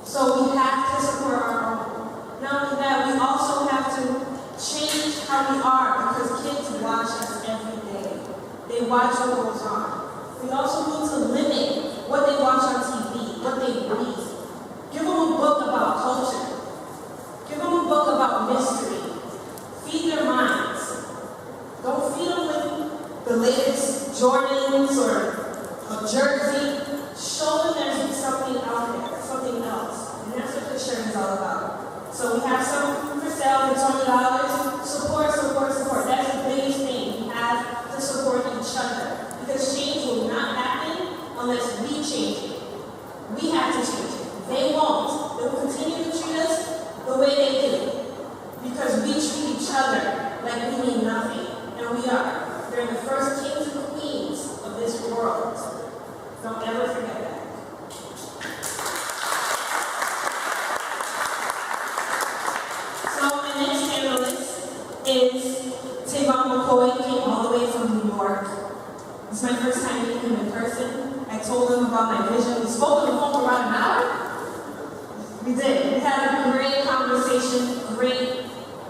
So we have to support our own. Not only that, we also have to change how we are, because kids watch us every day. They watch what goes on. We also need to limit what they watch on TV, what they read. Give them a book about culture. Give them a book about mystery. Feed their minds. Don't feed them with the latest Jordans or a jersey. Show them there's something out there, something else. And that's what this shirt is all about. So we have some for sale for $20. Support, support, support. That's the biggest thing. We have to support each other. Because change will not happen unless we change it. We have to change it. They won't. They will continue to treat us the way they do. Because we treat each other like we mean nothing. And we are. They're the first kings and queens of this world. Don't ever forget that. So my next panelist is Tavon McCoy. He came all the way from New York. It's my first time meeting him in person. I told him about my vision. We spoke on the phone for about an hour. We did. We had a great conversation.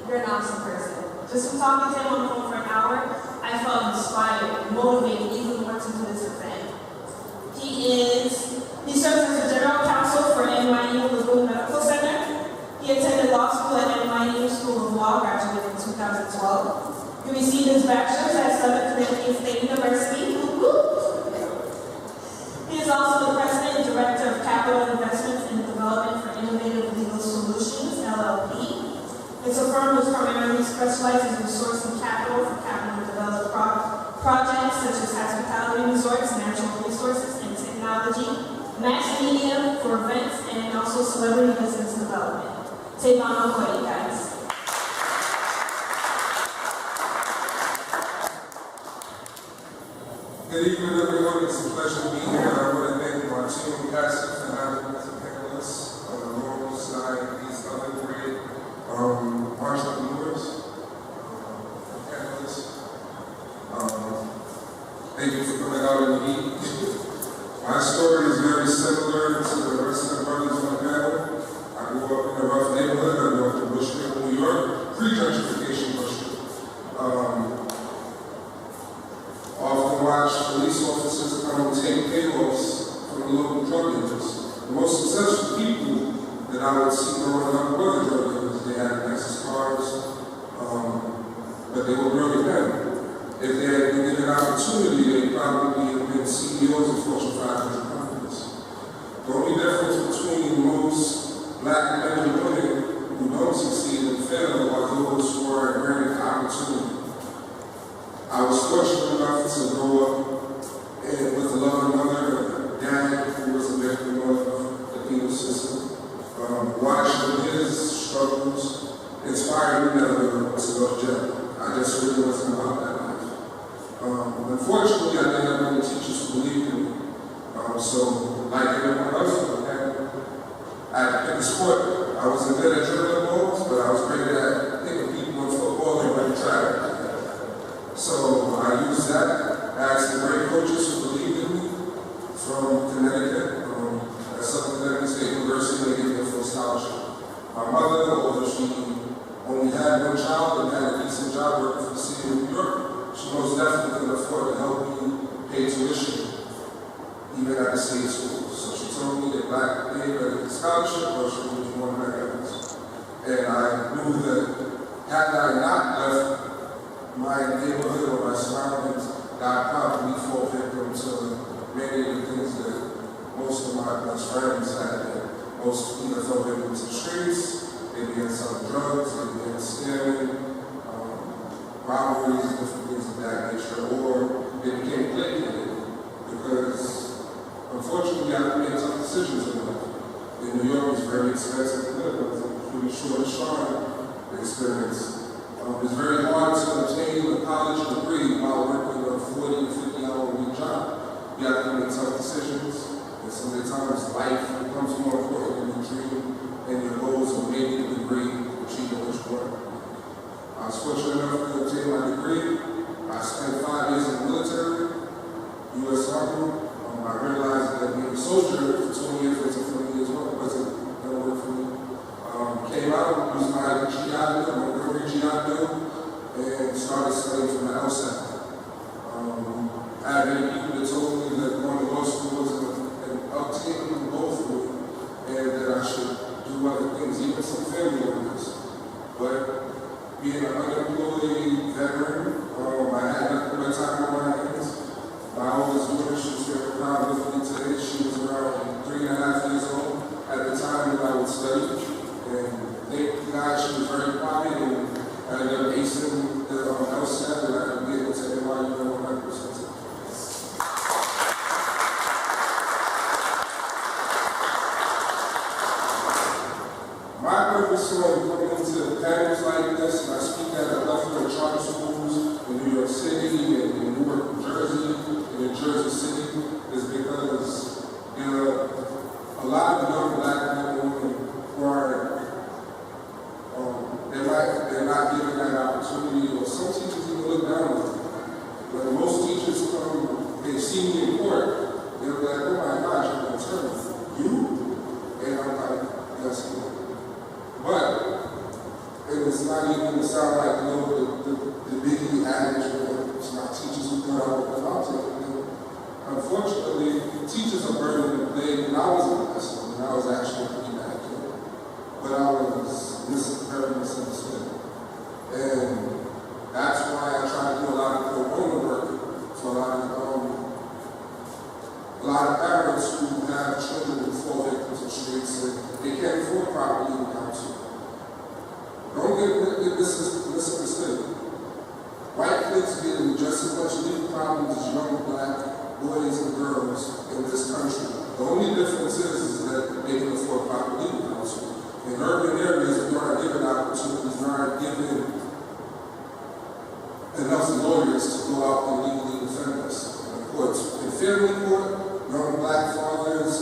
You're an awesome person. Just from talking to him on the phone for an hour, I felt inspired, motivated even more to do this event. He serves as the general counsel for NYU Lagoon Medical Center. He attended law school at NYU School of Law, graduated in 2012. He received his bachelor's at Southern Connecticut State University. He is also the president and director of Capital Investments and Development for Innovative Legal Solutions, LLP. It's a firm which primarily specializes in sourcing capital for capital developed projects such as hospitality resorts, natural resources, and technology, mass media for events, and also celebrity business development. Tavon McCoy, guys. Good evening, everyone. It's a pleasure to be here. I want to thank my team, Cassie, for having me as a panelist alongside these other great entrepreneurs, panelists. Thank you for coming out in the heat. My story is very similar to the rest of the brothers on the panel. I grew up in a rough neighborhood. I grew up in Bushwick, New York, pre-gentrification Bushwick. Often watch police officers come and take payrolls from the local drug dealers. The most successful people that I would see growing up were the drug dealers. They had Lexus cars, but they were really them. If they had been given an opportunity, they probably have been CEOs of Fortune 500 companies. The only difference between most Black men and women who don't succeed and fail are those who are granted opportunity. I was fortunate enough to grow up with a loving mother, a dad who was a victim of the penal system. Watching his struggles inspired me never to go to jail. I just really wasn't about that life. Unfortunately, I didn't have any teachers who believed in me. So, like everyone else, I picked a sport. I wasn't good at dribbling balls, but I was great at hitting people in football and running track. So I used that. I had some great coaches who believed in me from Connecticut. At Southern Connecticut State University, they gave me a full scholarship. My mother, although she only had one child and had a decent job working for the city of New York, she most definitely could afford to help me pay tuition, even at the state school. So she told me that Black paid a scholarship or she would do one back else. And I knew that had I not left my neighborhood or my surroundings, I probably fall victim to many of the things that most of my best friends had. Most either fell victim to the streets, they began selling drugs, they began stealing, robberies, and different things of that nature, or they became placated because, unfortunately, I had to make tough decisions in life. In New York, it's very expensive to live. It's a pretty short and strong experience. It's very hard to obtain a college degree while working a And so many times life becomes more important than your dream and your goals of making a degree to achieve what you want. I was fortunate enough to obtain my degree. I spent 5 years in the military, U.S. Army. I realized that being a soldier for 20 years wasn't for me as well. It wasn't going to work for me. Came out, used my GI Bill, my Gregory GI Bill, and started studying for my LSAT. I had many people that told me that going to law school was an obtainable goal for me, and that I should do other things, even some family members. But being an unemployed veteran, I had nothing but time on my hands. My oldest daughter, she was very proud of me today. She was around 3.5 years old at the time that I would study. And thank God she was very quiet and I ended up acing the LSAT that I could be able to NYU 100%. My purpose for coming into panels like this, and I speak at a level of charter schools in New York City and in Newark, New Jersey, and in Jersey City, is because there are a lot of young black men and women who are they're not given that opportunity, or some teachers even look down on them. When most teachers come, they see me in court, they're like, oh my God, you're an attorney. You? And I'm like, yes, you. But it's not even to sound like, you know, the biggie adage where it's not teachers who go out with I'll take it. Unfortunately, teachers are burdened with blame, and I was in the lesson, and I was actually a pretty bad kid. But I was very misunderstood. And that's why I try to do a lot of pro bono work for a lot of parents who have children who fall victims of streets and they can't afford proper legal counsel. Don't get misunderstood. White kids get just as much legal problems as young black boys and girls in this country. The only difference is that they can afford proper legal counsel. In urban areas, we aren't given opportunities, we aren't given enough lawyers to go out and legally defend us. In courts, in family court, young black fathers,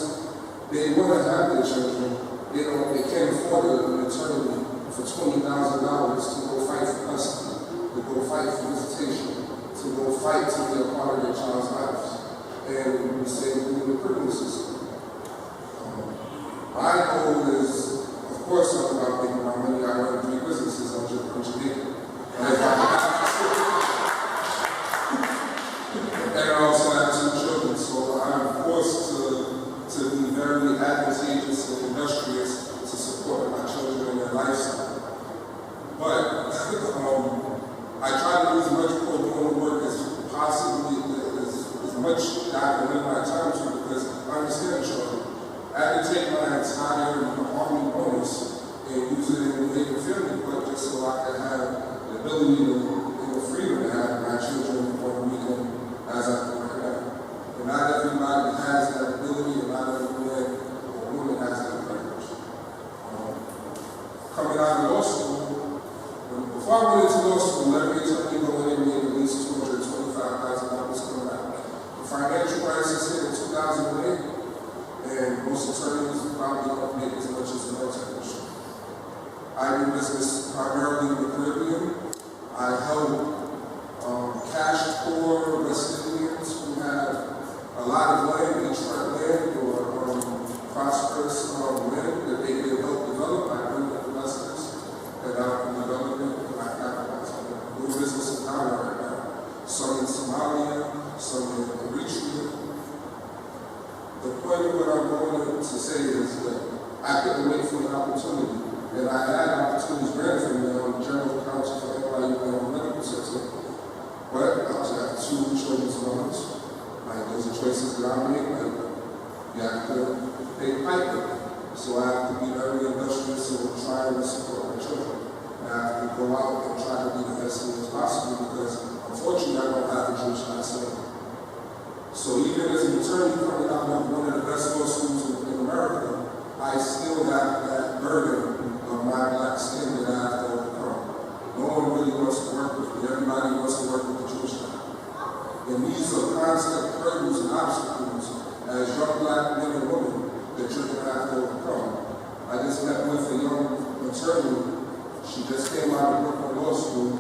they want to have their children. They can't afford an attorney for $20,000 to go fight for custody, to go fight for visitation, to go fight to be a part of their child's lives. And we say in the criminal system. My goal is, of course, I'm about making my money. I run 3 businesses. I'm Jamaican. And I also have 2 children, so I'm forced to be very advantageous and industrious to support my children and their lifestyle. But I try to do as much pro bono work as possibly, as much that I can limit my time to, because I understand children. I had to take my entire Army bonus and use it in making family court just so I could have the ability and the freedom to have my children on the weekend as I can right now. And not everybody has that ability, and not every man or woman has that privilege. Coming out of law school, before I went into law school, every attorney going in made at least $225,000 coming out. The financial crisis hit in 2008. And most attorneys probably don't make as much as an attorney. I do business primarily in the Caribbean. I help cash poor West Indians who have a lot of land, beachfront land, or prosperous land that they can help develop. I bring them investors that help in development, and I capitalize on them. We're doing business in Ghana right now. Some in Somalia, some in Eritrea. The point of what I'm going to say is that I couldn't wait for an opportunity, and I had opportunities granted for me on the General Counsel for NYU Medical Center, but I was at 2 children's loans. Like, those are choices that I make, like, you have to pay piper. So I have to be very industrious and try to support my children. And I have to go out and try to be the best thing as possible, because unfortunately I don't have a Jewish last name. So even as an attorney coming out of one of the best law schools in America, I still have that burden of my black skin that I have to overcome. No one really wants to work with me. Everybody wants to work with the Jewish guy. And these are constant hurdles and obstacles as young black men and women that you're going to have to overcome. I just met with a young attorney. She just came out of Brooklyn Law School,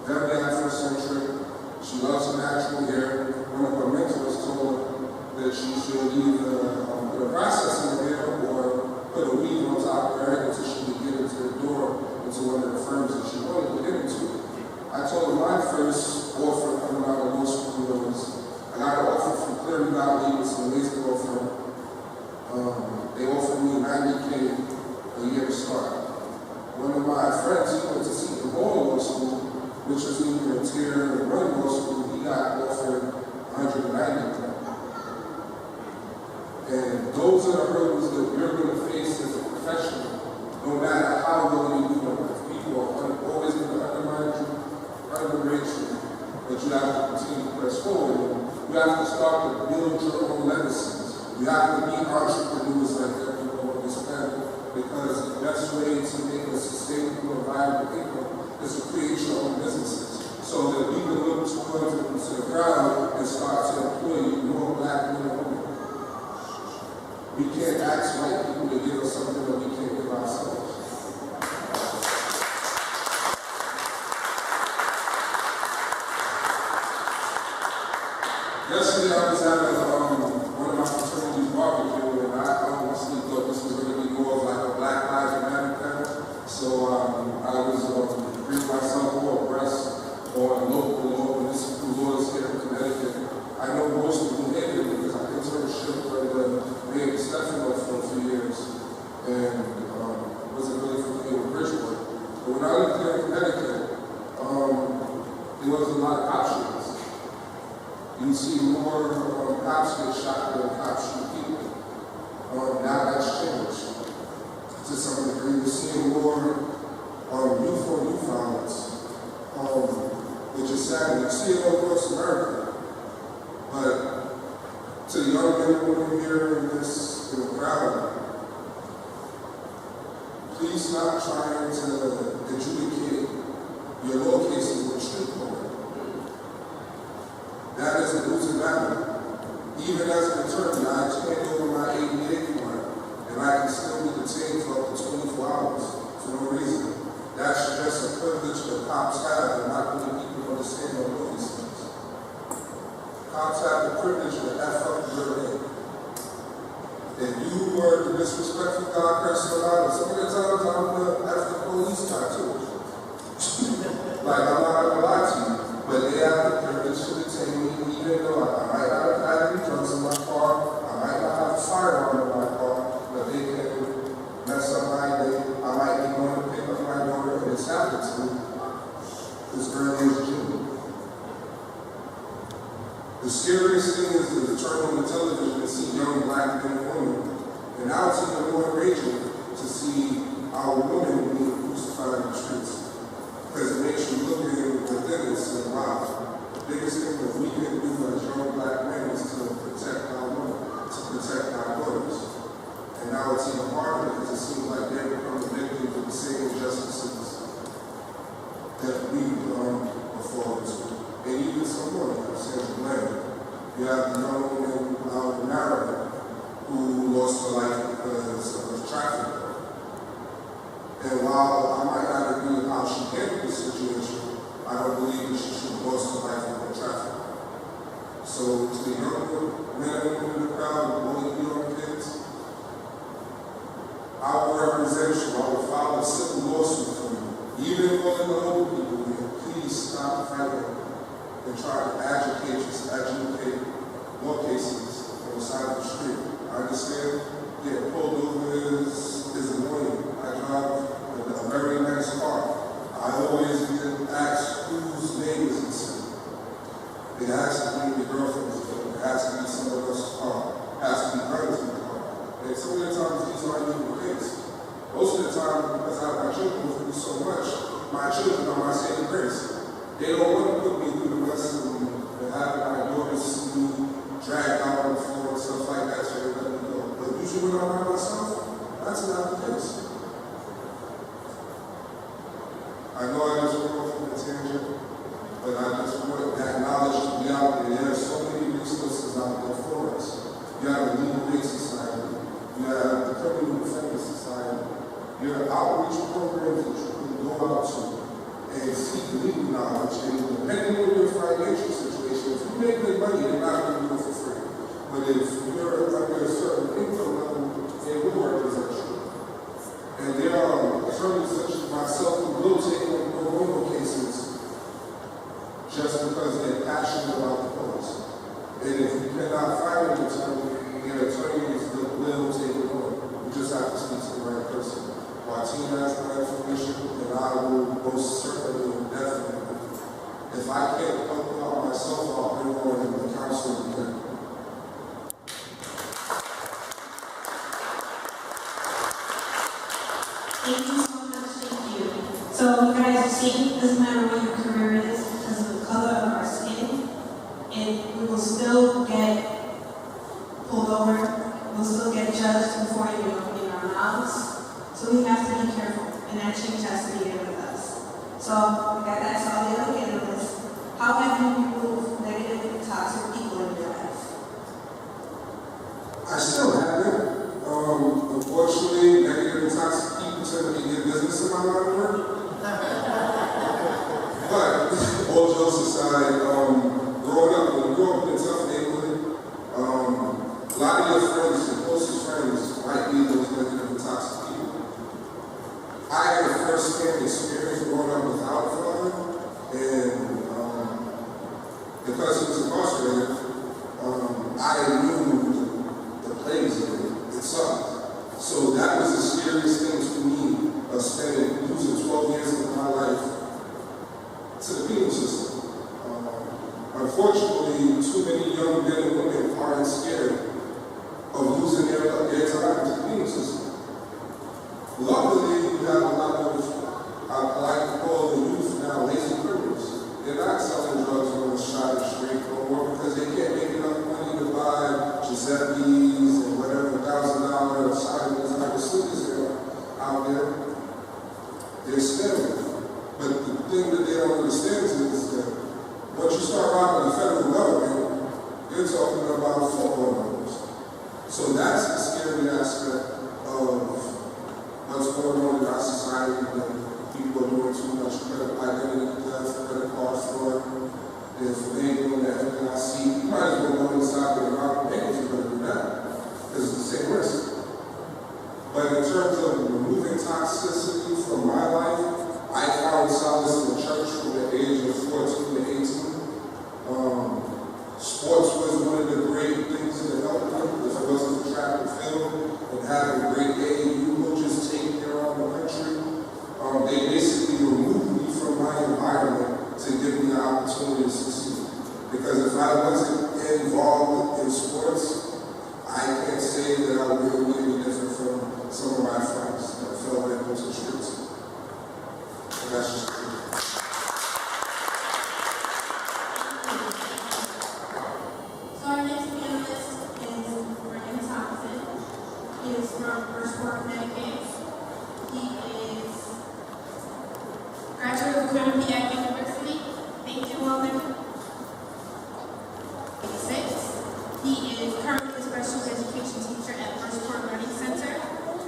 very Afrocentric. She loves natural hair. One of her mentors told her that she should either put a process in her hair or put a weave on top of her head until she could get into the door into one of the firms that she wanted to get into. I told her my first offer coming out of law school was, I got an offer from Cleary Valley, it's an amazing law firm. They offered me $90K a year to start. One of my friends, he went to Seton Hall Law School, which was either a tier or one law school, he got offered $190K. And those are the hurdles that you're going to face as a professional, no matter how well you do it. People are always going to undermine you, underrate you, but you have to continue to press forward. You have to start to build your own legacies. You have to be entrepreneurs like everyone on this planet, because the best way to make a sustainable and viable income is to create your own businesses, so that we can look towards it to the crowd and start to employ more black men and women. We can't ask white people to give us something that we can't give ourselves. Yesterday I was having one of my fraternity's barbecue, and I honestly thought this was going to be more of like a Black Lives Matter event. So I was bringing myself more abreast on local law, municipal laws here in Connecticut. I know most of them hated it because I internship with Mayor Stefano for a few years, and wasn't really familiar with Bridgeport. But when I lived here in Connecticut, there was a lot of options. You see more cops get shot than cops shoot people. Now that's changed to some degree. We're seeing more youth on youth violence, which is sad. You see it all across America. But to the young men and women here in the crowd, please stop trying to adjudicate your law cases with street court. That is a losing battle. Even as an attorney, I turned over my ADA form, and I can still be detained for up to 24 hours for no reason. That's just a privilege that cops have, and not many people understand or know these things. Cops have the privilege to F up your name. If you were the disrespectful God person about it, some of the times I'm going to F the police guy too. Like, I'm not going to lie to you, but they have the privilege to detain me, even though I might not have had any drugs in my car, I might not have a firearm in my car, but they can mess up my day. I might be going to pick up my daughter, and it's happened to me as early as June. The scariest thing is to turn on the television and see young black men and women, and now it's even more enraging to see our women being crucified in the streets. Because it makes you look within and say, wow, the biggest thing that we can do as young black men is to protect our women, to protect our daughters. And now it's even harder because it seems like they become the victims of the same injustices that we afford to. And even some more, like I said, you have the young woman out in Maryland who lost her life because of traffic. And while I might not agree with how she handled the situation, I don't believe that she should have lost her life in the traffic. So to the young men and women in the crowd, all the young kids, I will represent you. I will file a civil lawsuit for you. Even all the old people here, please stop fighting and try to adjudicate more cases on the side of the street. I understand getting pulled over is annoying. I drive a very nice car. I always get asked whose name is in city. It has to be the girlfriend's car. It has to be someone else's car. It has to be hers in the car. And so many times these aren't even the case. Most of the time, because I have my children through so much, my children are my saving grace. They don't want to put me through the rest of them and have my daughters see me dragged out on the floor and stuff like that, so they let me go. But usually when I'm by myself, that's not the case. I know I just went off on a tangent, but I just want that knowledge to be out there. There are so many resources out there for us. You have outreach programs that you can go out to and seek legal knowledge. And depending on your financial situation, if you make good money, you're not going to do it for free. But if you're under a certain income level, they will represent you. And there are attorneys such as myself who will take on pro bono cases just because they're passionate about the cause. And if you cannot find an attorney, there are attorneys that will take it on. You just have to speak to the right person. Martina has my information, and I will most certainly and definitely. If I can't help you out myself, I'll bring on the counsel again. Thank you so much, thank you. So you guys see, it doesn't matter what your career is, because of the color of our skin, and we will still get pulled over, we'll still get judged before even opening our mouths. So we have to be careful, and that change has to be there with us. So that's all the other analysts. How have you removed negative and toxic people in your life? I still have it. Unfortunately, negative and toxic people tend to be good business in my line of work. But all jokes aside, growing up, when you grow up in a tough neighborhood, a lot of your friends, your closest friends, might be those negative and toxic people. I had a first-hand experience growing up without a father, and because he was incarcerated, I knew the plagues of it. It sucked. So that was the scariest thing to me, losing 12 years of my life to the penal system. Unfortunately, too many young men and women aren't scared of losing their time to the penal system. Luckily, you have a lot of, I like to call the youth now lazy criminals. They're not selling drugs on the shot straight no more because they can't make enough money to buy Giuseppe's and whatever $1,000 shotguns like the slippers out there. They're stealing. But the thing that they don't understand is that once you start robbing the federal government, you're talking about football numbers. So that's the scary aspect of what's going on in our society, that people are doing too much credit identity theft, credit card fraud. If they ain't doing that FDIC, you might as well go inside with a rock and paper if you're going to do that, because it's the same risk. But in terms of removing toxicity from my life, I found solace in the church from the age of 14 to 18. Sports was one of the great things that helped me. If it wasn't the track and field and having great AAU coaches taking me around the country, they basically removed me from my environment to give me the opportunity to succeed. Because if I wasn't involved in sports, I can't say that I would be any different from some of my friends that fell back into the streets. And that's just true. So our next panelist is Brandon Thompson. He is from Bridgeport, Connecticut. He is graduate of Quinnipiac University. Thank you, Walden. 6. He is currently a special education teacher at Bridgeport Learning Center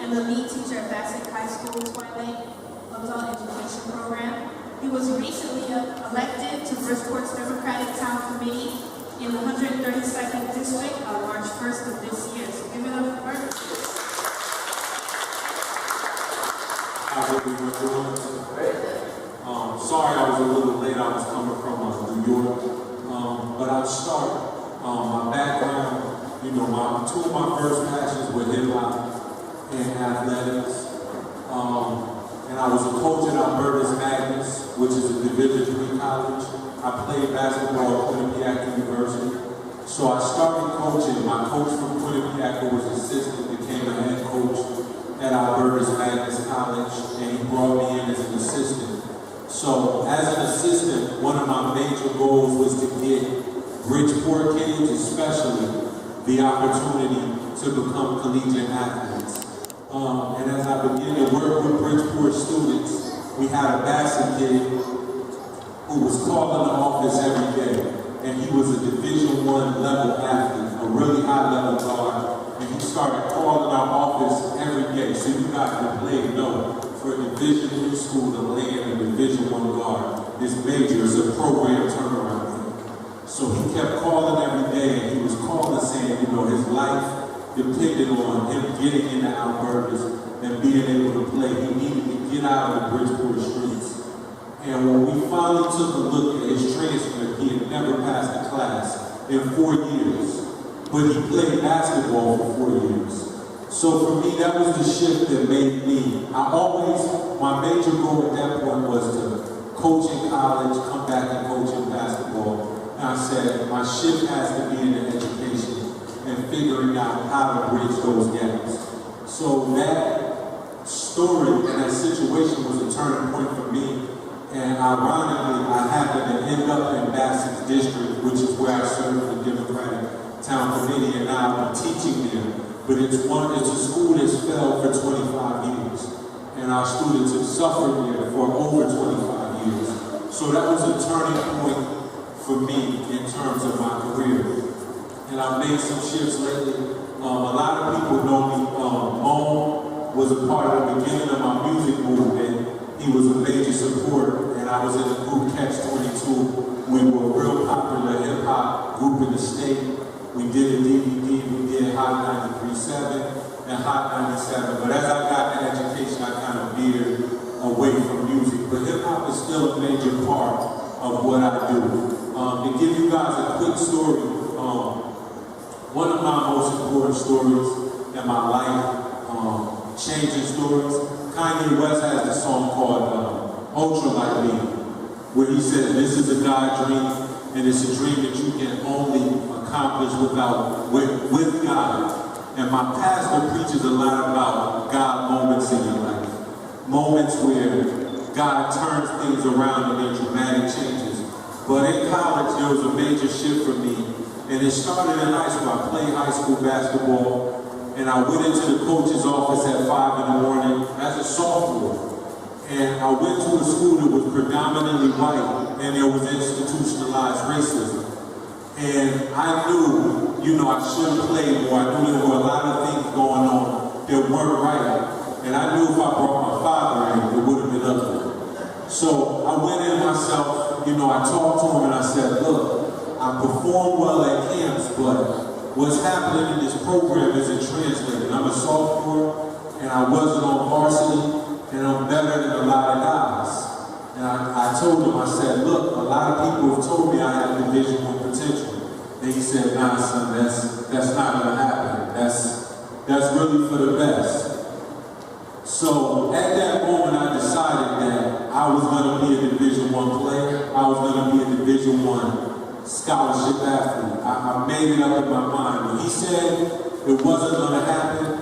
and the lead teacher at Bassett High School Twilight Adult Education Program. He was recently elected to Bridgeport's Democratic Town Committee in the 132nd District on March 1st of this year. So give it up for Bert. Hi, everyone. Sorry I was a little late. I was coming from New York. But I'll start. My background, two of my first passions were hip-hop and athletics. And I was a coach at Albertus Magnus, which is a Division III college. I played basketball at Quinnipiac University. So I started coaching. My coach from Quinnipiac, who was assistant, became a head coach at Albertus Magnus College, and he brought me in as an assistant. So as an assistant, one of my major goals was to get Bridgeport kids, especially, the opportunity to become collegiate athletes. And as I began to work with Bridgeport students, we had a Bassett kid who was calling the office every day, and he was a Division I level athlete, a really high level guard, and he started calling our office every day. So you guys can play, for for a Division III school to land a Division I guard is major. It's a program turnaround thing. So he kept calling every day, and he was calling saying, you know, his life depended on him getting into Albertus and being able to play. He needed to get out of the Bridgeport streets. And when we finally took a look at his transcript, he had never passed a class in 4 years. But he played basketball for 4 years. So for me, that was the shift that made me, my major goal at that point was to coach in college, come back and coach in basketball. And I said, my shift has to be in the education and figuring out how to bridge those gaps. So that story and that situation was a turning point for me. And ironically, I happened to end up in Bassett's district, which is where I served the Democratic Town Committee, and now I'm teaching there. But it's a school that's failed for 25 years. And our students have suffered there for over 25 years. So that was a turning point for me in terms of my career. And I've made some shifts lately. A lot of people know me. Mo was a part of the beginning of my music movement. He was a major supporter, and I was in the group Catch-22. We were a real popular hip-hop group in the state. We did a DVD, we did Hot 93.7 and Hot 97. But as I got in education, I kind of veered away from music. But hip-hop is still a major part of what I do. To give you guys a quick story, one of my most important stories in my life, changing stories, Kanye West has a song called Ultra Like Me, where he says, this is a God dream, and it's a dream that you can only accomplish with God. And my pastor preaches a lot about God moments in your life. Moments where God turns things around and there are dramatic changes. But in college, there was a major shift for me. And it started in high school. I played high school basketball. And I went into the coach's office at 5 in the morning as a sophomore. And I went to a school that was predominantly white, and there was institutionalized racism. And I knew, I should have played more. I knew there were a lot of things going on that weren't right. And I knew if I brought my father in, it would have been ugly. So I went in myself, I talked to him and I said, look, I performed well at camps, but what's happening in this program isn't translated. I'm a sophomore, and I wasn't on varsity, and I'm better than a lot of guys. And I told him, I said, look, a lot of people have told me I have Division I potential. And he said, nah, son, that's not going to happen. That's really for the best. So at that moment, I decided that I was going to be a Division I player. I was going to be a Division I scholarship athlete. I made it up in my mind. When he said it wasn't going to happen,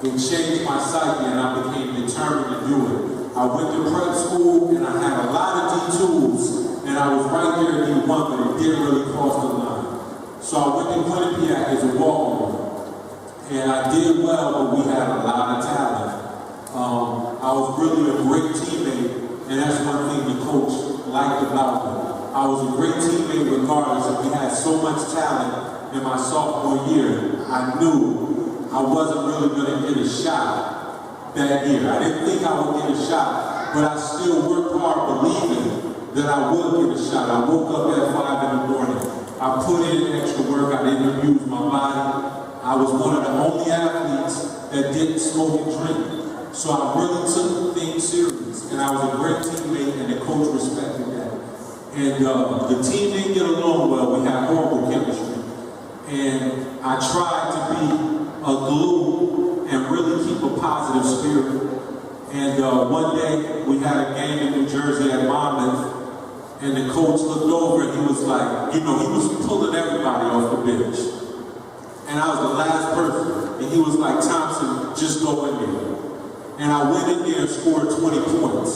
it changed my psyche and I became determined to do it. I went to prep school and I had a lot of D2s and I was right there at D1, but it didn't really cross the line. So I went to Quinnipiac as a walk-on and I did well, but we had a lot of talent. I was really a great teammate, and that's one thing the coach liked about me. I was a great teammate regardless, and we had so much talent in my sophomore year, I knew I wasn't really going to get a shot that year. I didn't think I would get a shot, but I still worked hard believing that I would get a shot. I woke up at 5 in the morning. I put in extra work. I didn't abuse my body. I was one of the only athletes that didn't smoke and drink. So I really took things serious, and I was a great teammate, and the coach respected that. And the team didn't get along well. We had horrible chemistry. And I tried to be a glue and really keep a positive spirit. And one day, we had a game in New Jersey at Monmouth, and the coach looked over and he was like, he was pulling everybody off the bench. And I was the last person. And he was like, Thompson, just go in there. And I went in there and scored 20 points.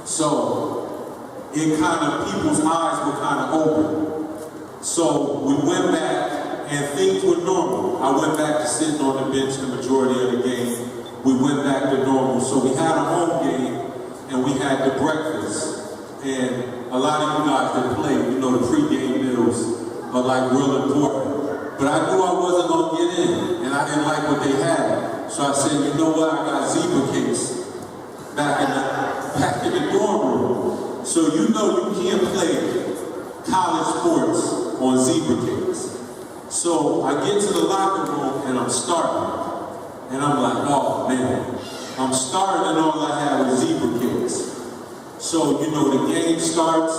So it people's eyes were kind of open. So we went back and things were normal. I went back to sitting on the bench the majority of the game. We went back to normal. So we had a home game and we had the breakfast. And a lot of you guys that play, the pregame meals are like real important. But I knew I wasn't going to get in and I didn't like what they had. So I said, you know what, I got Zebra cakes. back in the dorm room. So you know you can't play college sports on zebra cakes. So I get to the locker room and I'm starting. And I'm like, oh man, I'm starting and all I have is zebra cakes. So, you know, the game starts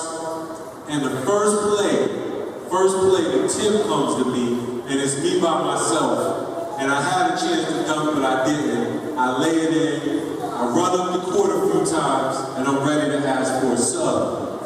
and the first play, the tip comes to me and it's me by myself. And I had a chance to dunk, but I didn't. I lay it in, I run up the court a few times, and I'm ready to ask for a sub.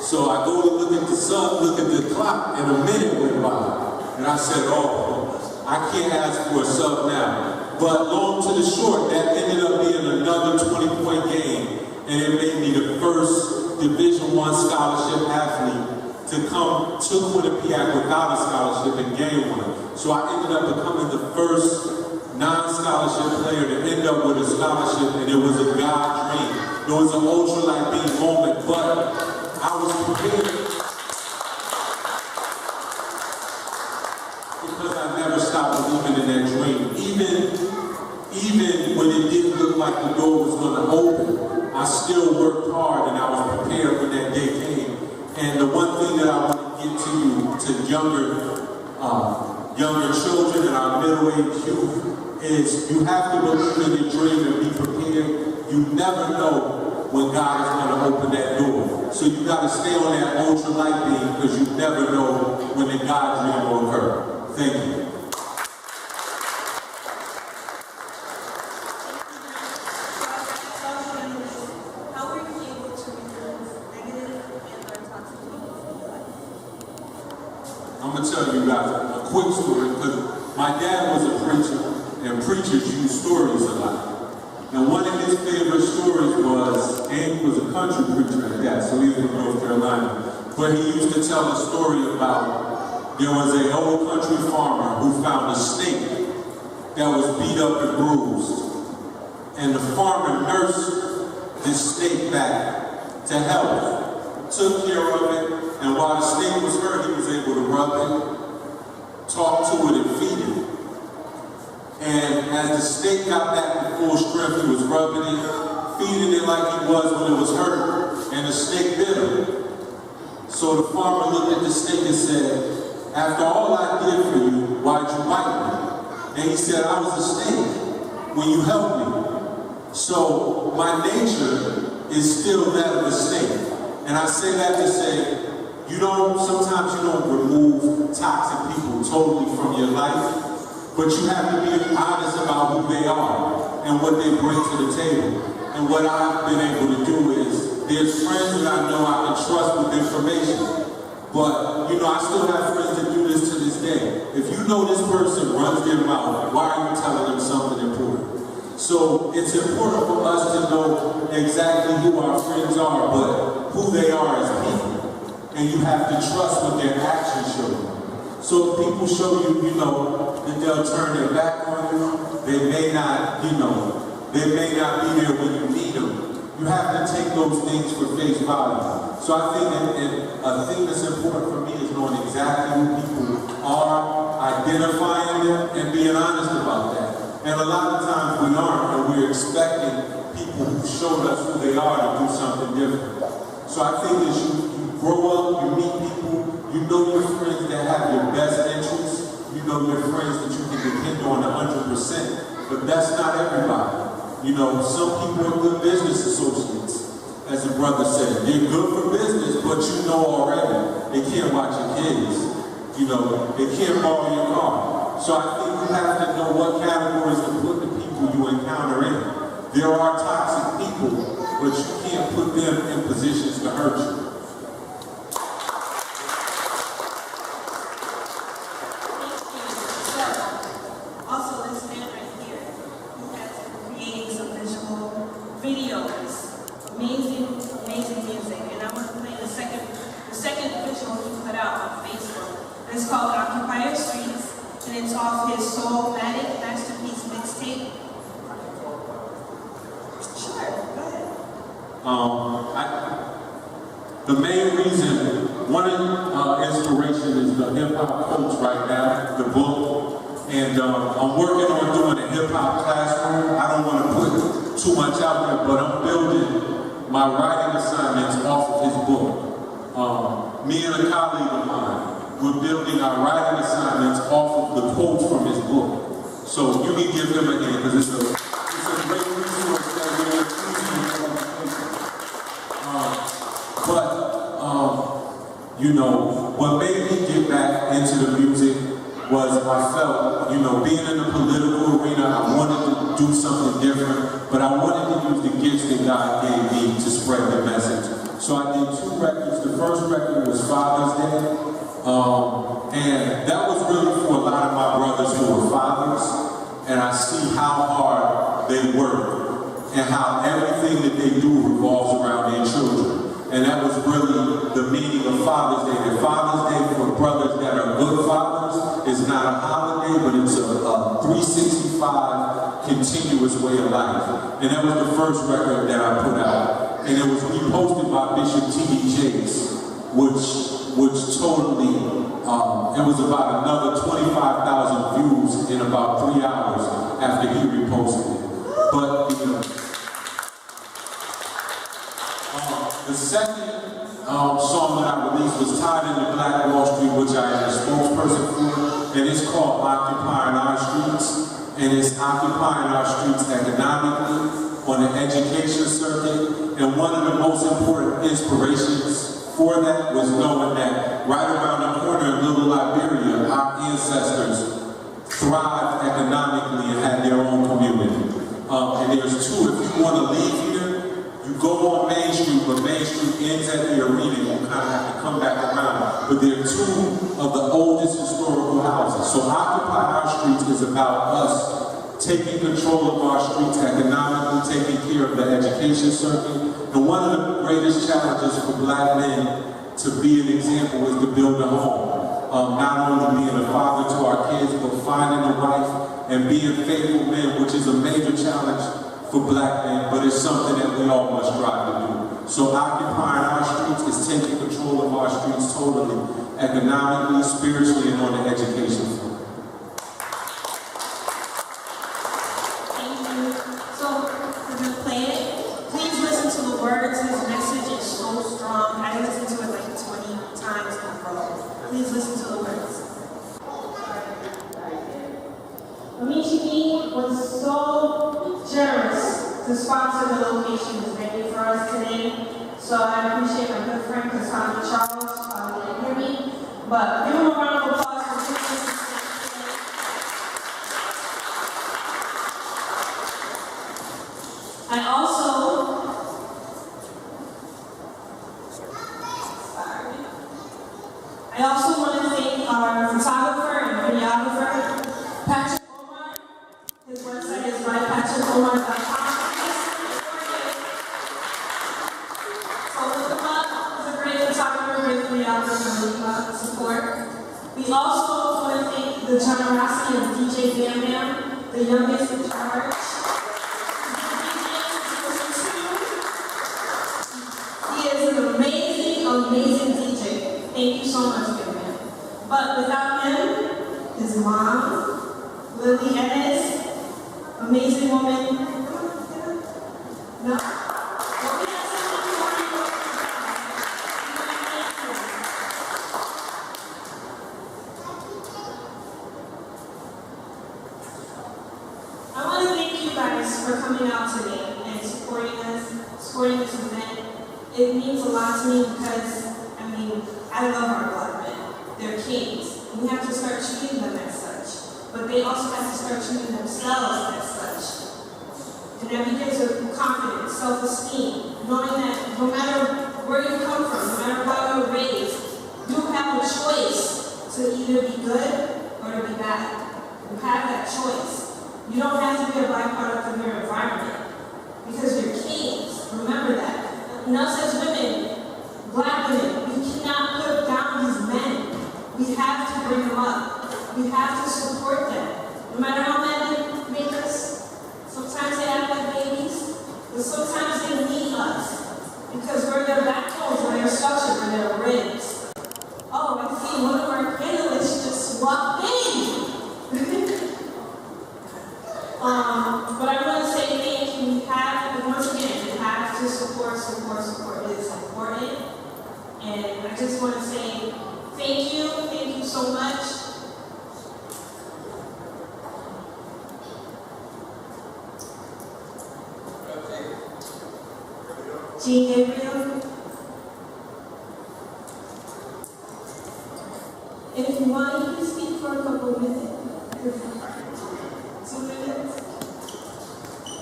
So I go to look at the sub, look at the clock, and a minute went by. And I said, oh, I can't ask for a sub now. But long to the short, that ended up being another 20-point game, and it made me the first Division I scholarship athlete to come to Quinnipiac without a scholarship in game one. So I ended up becoming the first non-scholarship player to end up with a scholarship, and it was a God dream. It was an ultra-light beam moment, but I was prepared because I never stopped believing in that dream. Even when it didn't look like the door was going to open, I still worked hard and I was prepared when that day came. And the one thing that I want to get to you, to younger children and our middle-aged youth, is you have to believe in your dream and be prepared. You never know when God is going to open that door. So you got to stay on that ultra-light beam because you never know when the God dream will occur. Thank you. I'm going to tell you guys a quick story because my dad was a preacher and preachers use stories a lot. Now one of his favorite stories was, and he was a country preacher at that, so he was in North Carolina, but he used to tell a story about there was an old country farmer who found a snake that was beat up and bruised. And the farmer nursed this snake back to health, took care of it, and while the snake was hurt, he was able to rub it, talk to it, and feed it. And as the snake got back to full strength, he was rubbing it, feeding it like he was when it was hurt, and the snake bit him. So the farmer looked at the snake and said, after all I did for you, why'd you bite me? And he said, I was a snake when you helped me. So my nature is still that of a snake. And I say that to say, sometimes you don't remove toxic people totally from your life, but you have to be honest about who they are and what they bring to the table. And what I've been able to do is, there's friends that I know I can trust with information, but I still have friends that do this to this day. If you know this person runs their mouth, why are you telling them something important? So it's important for us to know exactly who our friends are, but who they are as people. And you have to trust what their actions show you. So if people show you, that they'll turn their back on you, they may not, they may not be there when you need them. You have to take those things for face value. So I think that a thing that's important for me is knowing exactly who people are, identifying them, and being honest about that. And a lot of times we aren't, and we're expecting people who showed us who they are to do something different. So I think as you grow up, you meet people, you know your friends that have your best interests, you know your friends that you can depend on 100%, but that's not everybody. Some people are good business associates, as the brother said. They're good for business, but you know already, they can't watch your kids. They can't borrow your car. So I think you have to know what categories to put the people you encounter in. There are toxic people, but you can't put them in positions to hurt you. Amazing music, and I'm going to play the second visual he put out on Facebook. It's called Occupier Streets, and it's off his Soulmatic Masterpiece mixtape. Sure, go ahead. The main reason, one inspiration is the Hip Hop Coach right now, the book, and I'm working on doing a hip hop classroom. I don't want to put too much out there, but I'm building my writing assignments off of his book. Me and a colleague of mine, we're building our writing assignments off of the quotes from his book. So you can give him a hand, because it's a great resource that we're using. You know, what made me get back into the music was I felt, you know, being in the political arena, I wanted to do something different, but I wanted to use the gifts that God gave me to spread the message. So I did 2 records. The first record was Father's Day, and that was really for a lot of my brothers who were fathers, and I see how hard they work and how everything that they do revolves around their children. And that was really the meaning of Father's Day. That Father's Day for brothers that are good fathers is not a holiday, but it's a 365 continuous way of life. And that was the first record that I put out. And it was reposted by Bishop T.D. Jakes, which totally, it was about another 25,000 views in about 3 hours after he reposted it. But, you know, the second song that I released was Tied into Black Wall Street, which I am a spokesperson for, and it's called Occupying Our Streets, and it's occupying our streets economically, on the education circuit, and one of the most important inspirations for that was knowing that right around the corner in Little Liberia, our ancestors thrived economically and had their own community. And there's 2, if you want to leave here, you go on Main Street, but Main Street ends at the arena, you kind of have to come back around. But there are 2 of the oldest historical houses. So Occupy Our Streets is about us taking control of our streets economically, taking care of the education circuit. And one of the greatest challenges for Black men to be an example is to build a home. Not only being a father to our kids, but finding a wife and being faithful men, which is a major challenge for Black men, but it's something that we all must strive to do. So Occupying Our Streets is taking control of our streets totally, economically, spiritually, and on the education front. Thank you. So, we're going to play it. Please listen to the words. His message is so strong. I listened to it like 20 times in a row. Please listen to the words. Amici was so generous to sponsor the location this venue for us today. So I appreciate my good friend Cassandra Charles, probably didn't hear me. But give him a round of applause for doing this. I also want to thank our photographer and videographer, Patrick Omar. His website is mypatrickomar.com. So look him up. He's a great photographer, great videographer, and support. We also want to thank the generosity of DJ Bam Bam, the youngest in charge. He is an amazing DJ. Thank you so much, Bam Bam. But without him, his mom, Lily Ennis, amazing woman. No? I want to thank you guys for coming out today and supporting us, supporting this event. It means a lot to me because, I mean, I love our Black men. They're kings. We have to start treating them as such. But they also have to start treating themselves as such. And that begins with confidence, self-esteem, knowing that no matter where you come from, no matter how you were raised, you have a choice to either be good or to be bad. You have that choice. You don't have to be a byproduct of your environment because you're kings. Remember that. And us as women, Black women, we cannot put down these men. We have to bring them up. We have to support them. No matter how mad they make us, sometimes they act like babies, but sometimes they need us because we're their backbones, we're their structure, we're their ribs. Oh, I see one of our panelists just walked in. But I want to say thank you. We have Thank you so much. Jean Gabriel. And if you want, you can speak for a couple of minutes. 2 minutes.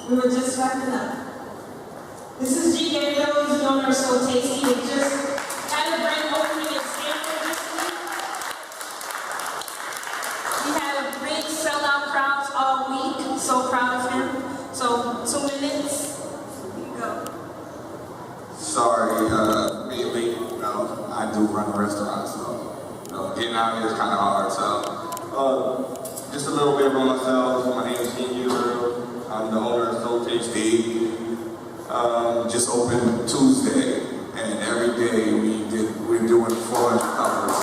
We were just wrapping up. This is Jean Gabriel. He's known her So Tasty. They just had a grand opening at Stanford this week. We had a big sellout crowds all week. So proud of him. So 2 minutes. Here you go. Sorry, being late, you know, I do run a restaurant, so, you know, getting out here is kind of hard, so, just a little bit about myself. My name is Jean Gabriel. I'm the owner of So Tasty. Just opened Tuesday, and every day we're doing 400 covers.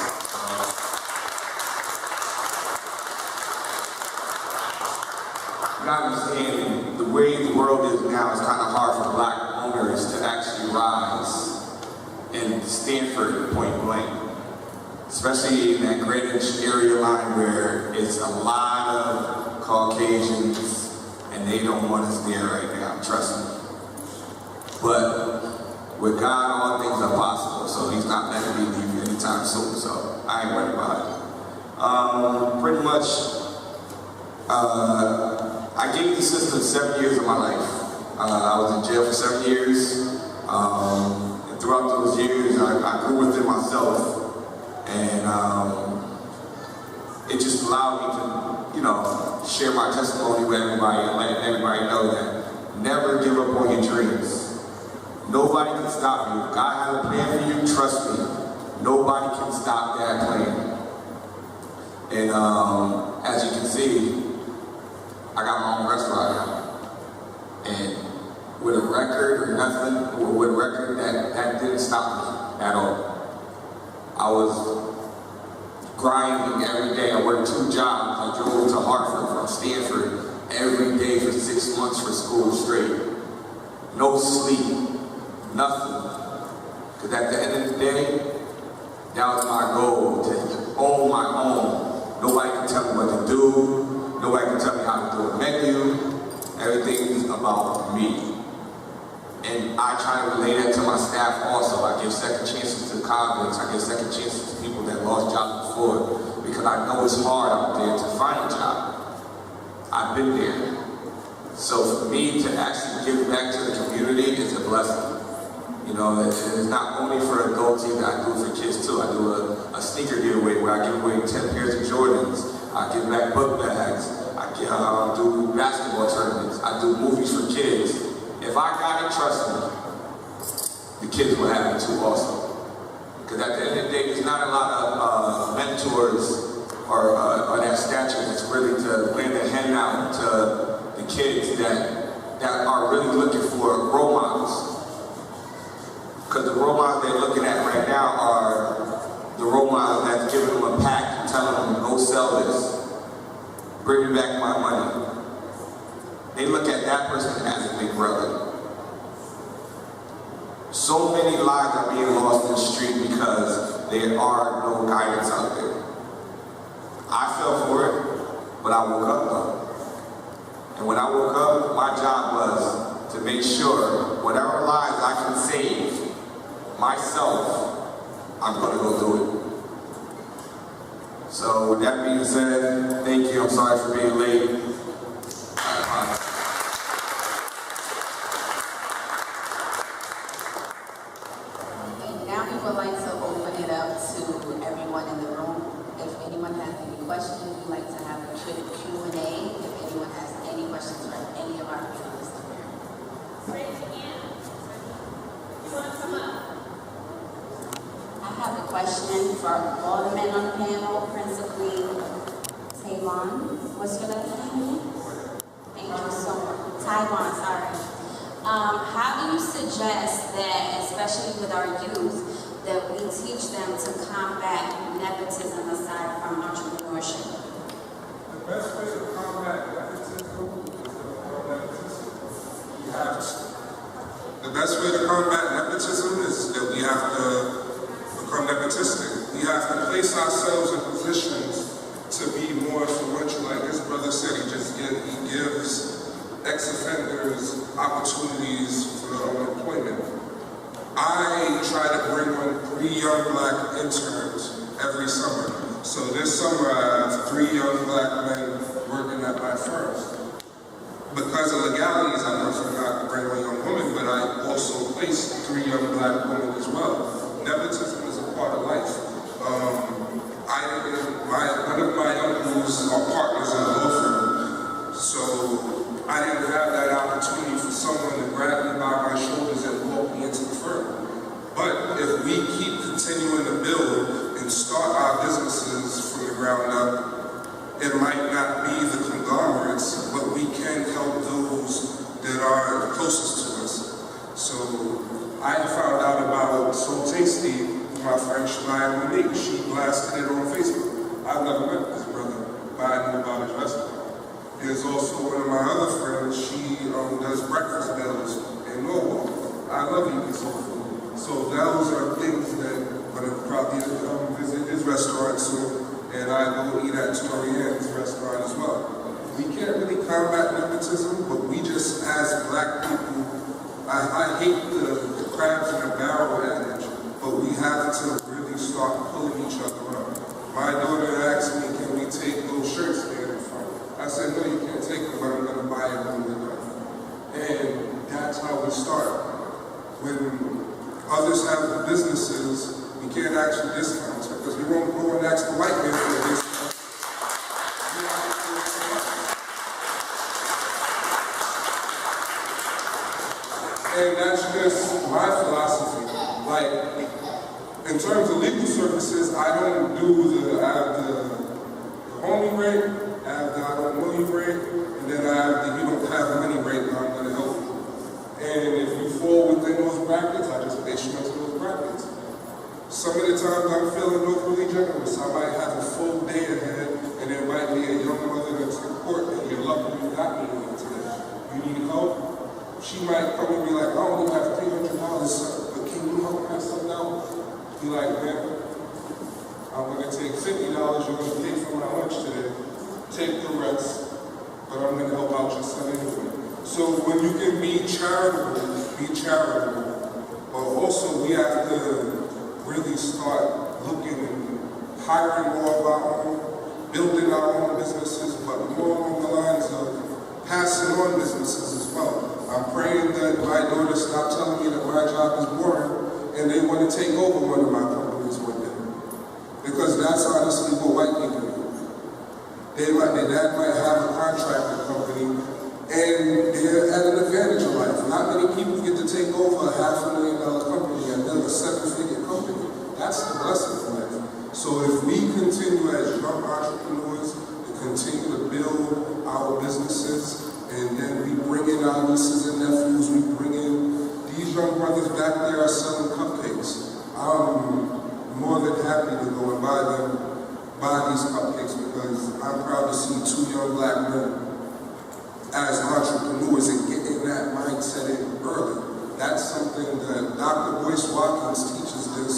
You gotta understand, the way the world is now, it's kind of hard for black owners to actually rise in Stanford point blank. Especially in that Greenwich area line where it's a lot of Caucasians and they don't want us there right now, trust me. But with God, all things are possible, so he's not letting me leave anytime soon, so I ain't worried about it. Pretty much, I gave the system 7 years of my life. I was in jail for 7 years. And throughout those years, I grew within myself. And it just allowed me to, you know, share my testimony with everybody and let everybody know that never give up on your dreams. Nobody can stop you. If God has a plan for you, trust me. Nobody can stop that plan. And as you can see, I got my own restaurant now. And with a record or nothing, or with a record, that didn't stop me at all. I was grinding every day. I worked 2 jobs. I drove to Hartford from Stanford every day for 6 months for school straight. No sleep, nothing. Because at the end of the day, that was my goal, to own my own. Nobody can tell me what to do. Nobody can tell me how to do a menu. Everything is about me. And I try to relay that to my staff also. I give second chances to convicts. I give second chances to people that lost jobs before. Because I know it's hard out there to find a job. I've been there. So for me to actually give back to the community is a blessing. You know, it's not only for adults either, I do it for kids too. I do a sneaker giveaway where I give away 10 pairs of Jordans. I give back book bags. I do basketball tournaments. I do movies for kids. If I got it, trust me, the kids will have it too also. Because at the end of the day, there's not a lot of mentors or that stature that's really to lend a hand out to the kids that are really looking for role models. Because the role models they're looking at right now are the role models that's giving them a pack and telling them, go sell this, bring me back my money. They look at that person as a big brother. So many lives are being lost in the street because there are no guidance out there. I fell for it, but I woke up though. And when I woke up, my job was to make sure whatever lives I can save myself, I'm gonna go do it. So with that being said, thank you. I'm sorry for being late. Now we would like to open it up to everyone in the room. If anyone has any questions, we'd like to have a Q&A. If anyone has any questions for any of our panelists here. Raise your hand. You want to come up? I have a question for all the men on the panel, principally Taiwan. What's your last name? Thank you so much. Taiwan, sorry. How do you suggest that, especially with our youth, that we teach them to combat nepotism aside from entrepreneurship? The best way to combat nepotism is to become nepotism. We have to. The best way to combat nepotism is that we have to become nepotistic. We have to place ourselves in positions to be more influential. Like this brother said, he gives ex-offenders opportunities for employment. I try to bring on 3 young black interns every summer. So this summer I have 3 young black men working at my firm. Because of legalities, I know I'm not to bring on young women, but I also place 3 young black women as well. Nepotism is a part of life. None of my uncles are partners in the law firm, so I didn't have that opportunity for someone to grab me by my shoulders and walk me into the firm. But if we keep continuing to build and start our businesses from the ground up, it might not be the conglomerates, but we can help those that are closest to us. So I found out about So Tasty, my friend Shania Monique. She blasted it on Facebook. I've never met this brother, but I knew about his restaurant. There's also one of my other friends, she does breakfast meals in Norwalk. I love eating soul food. So those are things that I'm probably to come visit his restaurant soon, and I go eat at Torian's restaurant as well. We can't really combat nepotism, but we just, as black people, I hate the crabs in a barrel adage, but we have to really start pulling each other up. My daughter asked me, can we take those shirts there in front? I said, no, you can't take them, but I'm going to buy it when they're done. And that's how we start. When others have businesses, we can't ask for discounts because we won't go and ask the white man for a discount. And that's just my philosophy. Like, in terms of legal services, I don't do I have the homie rate, I have the I don't know you rate, and then I have the you don't have money rate, but I'm going to help you. And if you fall within those brackets, I just place you into those brackets. Some of the times I'm feeling overly generous. I might have a full day ahead, and there might be a young mother that's in court, and you're lucky you got me today. You need help? She might come and be like, I only have $300, but can you help me something out? Be like, man, I'm going to take $50, you're going to pay for my lunch today. Take the rest, but I'm going to help out your son anyway. So when you can be charitable, but also we have to really start looking and hiring more of our own, building our own businesses, but more along the lines of passing on businesses as well. I'm praying that my daughter stop telling me that my job is boring and they want to take over one of my companies one day. Because that's honestly what white people do. Their dad might have a contractor company and they're at an advantage of life. Not many people get to take over a $500,000 company and build a 7-figure company. That's the blessing of life. So if we continue as young entrepreneurs to continue to build our businesses, and then we bring in our nieces and nephews, we bring in these young brothers back there are selling cupcakes. I'm more than happy to go and buy these cupcakes because I'm proud to see 2 young black men as entrepreneurs and getting that mindset in early. That's something that Dr. Boyce Watkins teaches this,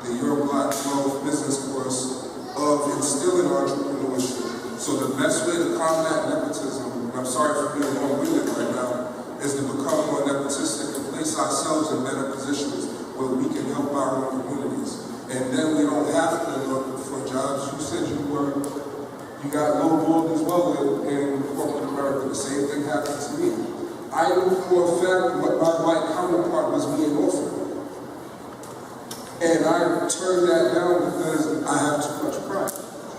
the Your Black Wealth business course of instilling entrepreneurship. So the best way to combat nepotism, and I'm sorry for being long-winded right now, is to become more nepotistic and place ourselves in better positions where we can help our own communities. And then we don't have to look for jobs. You said you got lowballed as well in corporate America. The same thing happened to me. I knew for a fact what my white counterpart was being offered. And I turned that down because I have too much pride.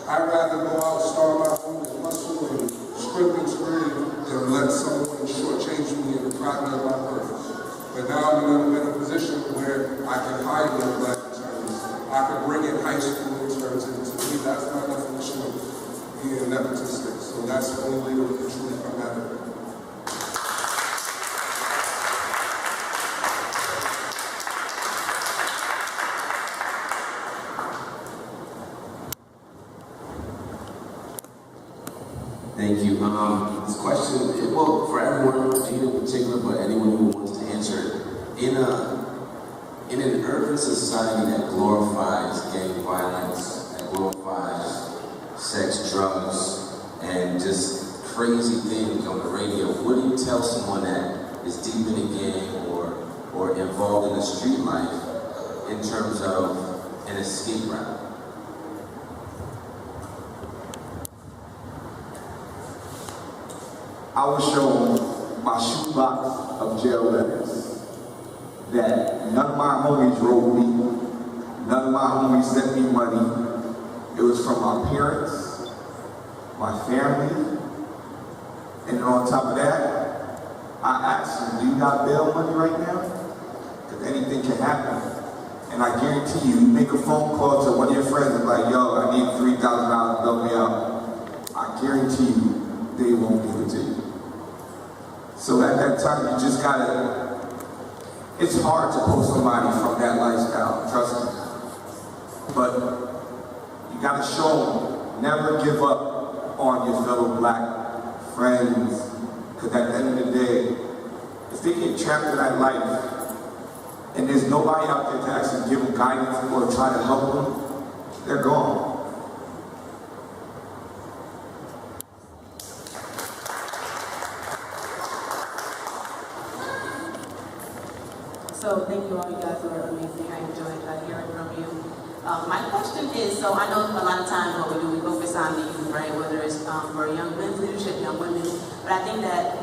I'd rather go out, start my own hustle and scrimp and scream than let someone shortchange me and deprive me of my worth. But now I'm in a position where I can hire young black attorneys. I can bring in high school interns, and to me, that's my definition of being nepotistic. So that's the only way we can truly come at it. Thank you. This question, well, for everyone, Gina in particular, but anyone who wants to answer it. in an urban society that glorifies gang violence, that glorifies sex, drugs, and just crazy things on the radio, what do you tell someone that is deep in a gang or involved in the street life in terms of an escape route? I was shown my shoebox of jail letters that none of my homies wrote me, none of my homies sent me money. It was from my parents, my family, and then on top of that, I asked them, do you got bail money right now? Because anything can happen. And I guarantee you make a phone call to one of your friends and like, yo, I need $3,000 to bail me out. I guarantee you they won't give it to you. So at that time, you just gotta, it's hard to pull somebody from that lifestyle, trust me. But you gotta show them, never give up on your fellow black friends, because at the end of the day, if they get trapped in that life, and there's nobody out there to actually give them guidance or try to help them, they're gone. So thank you all, you guys are amazing. I enjoyed hearing from you. My question is, so I know a lot of times what we do, we focus on the youth, right? Whether it's for young men's leadership, young women. But I think that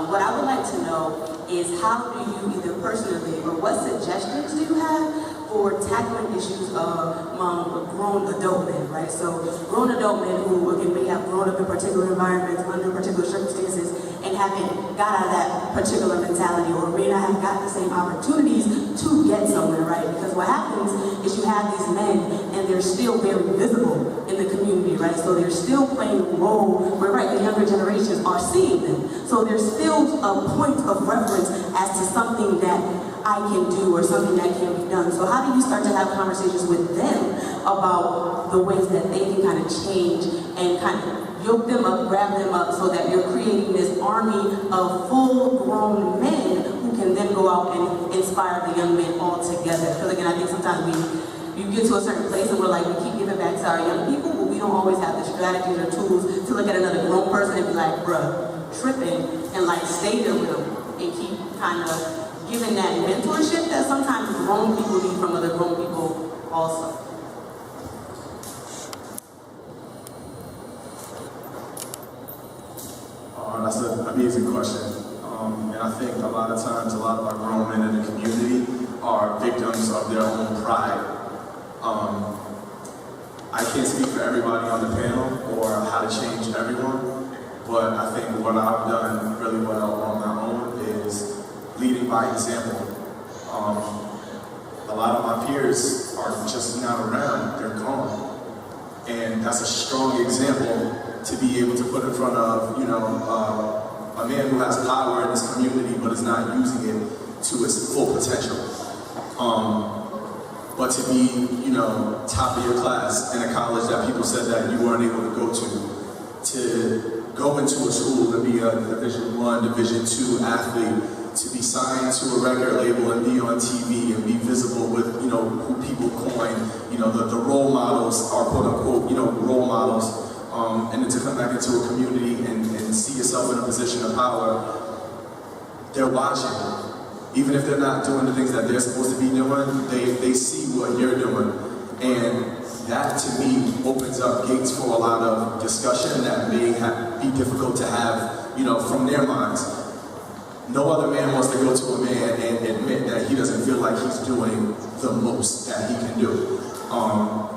what I would like to know is how do you either personally or what suggestions do you have for tackling issues among grown adult men, right? So grown adult men who again may have grown up in particular environments under particular circumstances and haven't got out of that particular mentality or may not have got the same opportunities to get somewhere, right? Because what happens is you have these men and they're still very visible in the community, right? So they're still playing a role where, right, the younger generations are seeing them. So there's still a point of reference as to something that I can do or something that can be done. So how do you start to have conversations with them about the ways that they can kind of change and kind of yoke them up, grab them up, so that you're creating this army of full-grown men who can then go out and inspire the young men all together? Because again, I think sometimes you get to a certain place and we're like, we keep giving back to our young people, but we don't always have the strategies or tools to look at another grown person and be like, bruh, tripping, and like stay there with them and keep kind of giving that mentorship that sometimes grown people need from other grown people also. That's an amazing question. And I think a lot of times, a lot of our grown men in the community are victims of their own pride. I can't speak for everybody on the panel or how to change everyone, but I think what I've done really well on my own is leading by example. A lot of my peers are just not around, they're gone. And that's a strong example to be able to put in front of, a man who has power in his community but is not using it to its full potential. But to be, top of your class in a college that people said that you weren't able to go into a school and be a Division I, Division II athlete, to be signed to a record label and be on TV and be visible with, who people coin, the role models are quote unquote, role models. And then to come back into a community and see yourself in a position of power, they're watching. Even if they're not doing the things that they're supposed to be doing, they see what you're doing. And that to me opens up gates for a lot of discussion that may be difficult to have, from their minds. No other man wants to go to a man and admit that he doesn't feel like he's doing the most that he can do.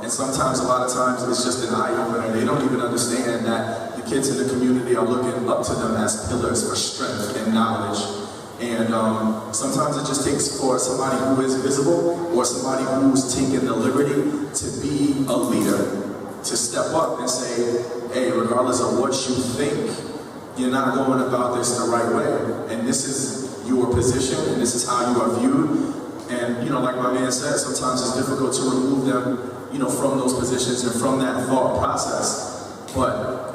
And sometimes, a lot of times, it's just an eye-opener. They don't even understand that the kids in the community are looking up to them as pillars for strength and knowledge. And sometimes it just takes for somebody who is visible or somebody who's taken the liberty to be a leader, to step up and say, hey, regardless of what you think, you're not going about this the right way. And this is your position, and this is how you are viewed. And, like my man said, sometimes it's difficult to remove them, from those positions and from that thought process. But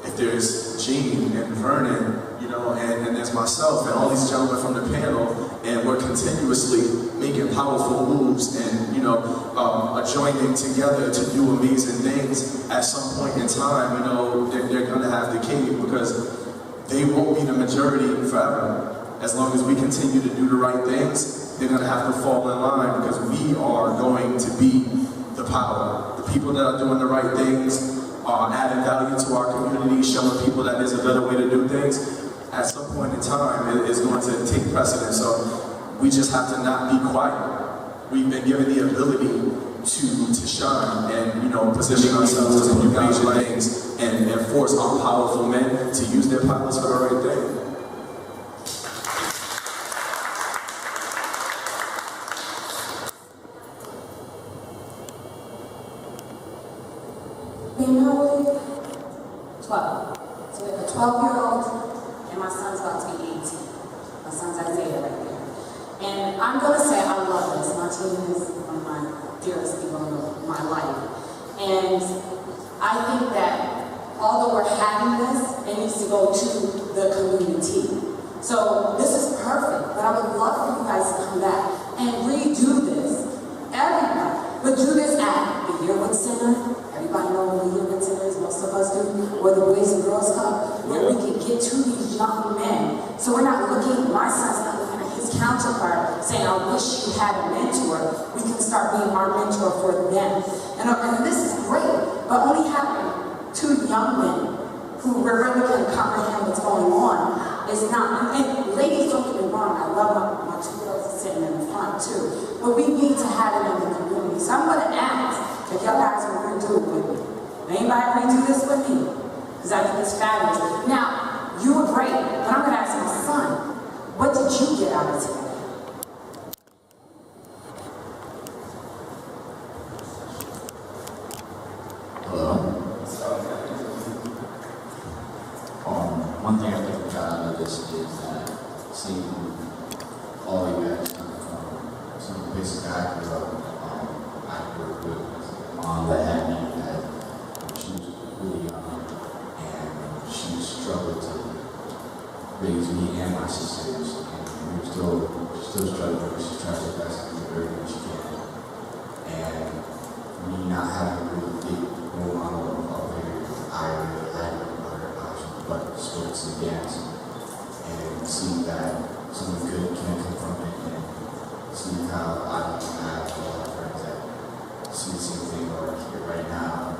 if there's Gene and Vernon, and there's myself and all these gentlemen from the panel, and we're continuously making powerful moves and, joining together to do amazing things, at some point in time, they're going to have to cave because they won't be the majority forever. As long as we continue to do the right things, they're going to have to fall in line because we are going to be the power. The people that are doing the right things are adding value to our community, showing people that there's a better way to do things. At some point in time, it is going to take precedence. So we just have to not be quiet. We've been given the ability to shine and position ourselves to do major things and force our powerful men to use their powers for the right thing. Maybe 12. So we have a 12-year-old and my son's about to be 18. My son's Isaiah right there. And I'm going to say I love this. My team is one of my dearest people in my life. And I think that although we're having this, it needs to go to the community. So this is perfect, but I would love for you guys to come back and redo this. Everybody. But do this at the Yearwood Center. Everybody know what the Yearwood Center is, most of us do, or the Boys and Girls Club, where we can get to these young men. So we're not looking, my son's not looking at his counterpart saying, I wish you had a mentor. We can start being our mentor for them. And this is great, but only having 2 young men who really can comprehend what's going on is not, and ladies, don't get me wrong, I love my 2 girls sitting in the front too, but we need to have it in the community. So I'm going to ask if y'all guys are going to do it with me. Anybody going to do this with me? Because I think it's fabulous. Now, you were great, but I'm going to ask my son, what did you get out of today? One thing I think I got out of this is that seeing all you guys come from some of the basic I grew up with mom that had me that she was really young and she struggled to raise me and my sisters, and we were still struggling, but she tries her best to do everything she can. And me not having a really big role model of but sports and dance, and seeing that something good can come from it, and seeing how I have a lot of friends that see the same thing or here right now,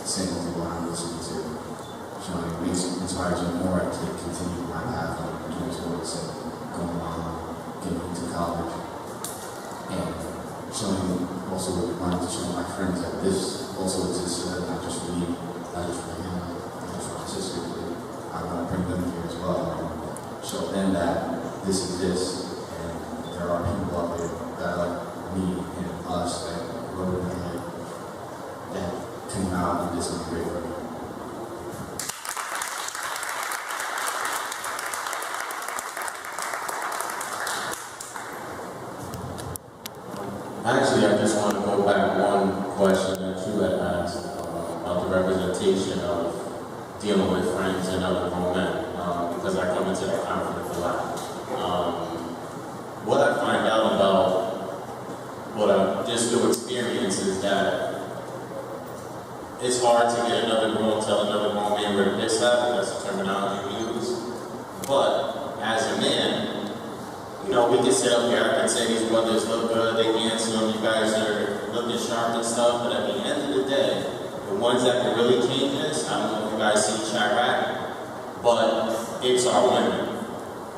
same thing what I'm listening to. So it inspires me more to continue my path of doing sports and going on, getting into college, and showing also wanting to show my friends that this also exists, not just for me, not just for him, not just for my sister. I want to bring them here as well and show them that this exists and there are people out there that like me and us that wrote in their that came out and did something great for me. Actually, I just want to go back one question that you had asked about the representation of dealing with friends and other grown men, because I come into that conflict a lot. What I find out about what I just do experience is that it's hard to get tell another grown man where to piss at, that's the terminology we use. But as a man, we can sit up here, I can say these brothers look good, they handsome, you guys are looking sharp and stuff, but at the end of the day, the ones that can really change this, I don't know if you guys see Chirac, but it's our women.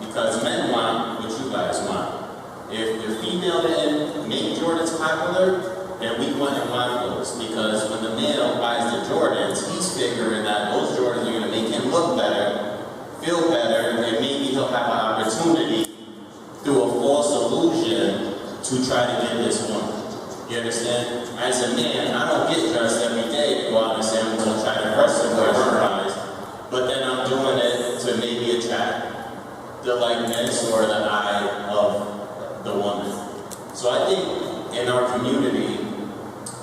Because men want what you guys want. If the female didn't make Jordans popular, then we wouldn't want those. Because when the male buys the Jordans, he's figuring that those Jordans are going to make him look better, feel better, and maybe he'll have an opportunity through a false illusion to try to get this woman. You understand? As a man, I don't get dressed every day to go out and say I'm going to try to impress some boys or guys, but then I'm doing it to maybe attract the likeness or the eye of the woman. So I think in our community,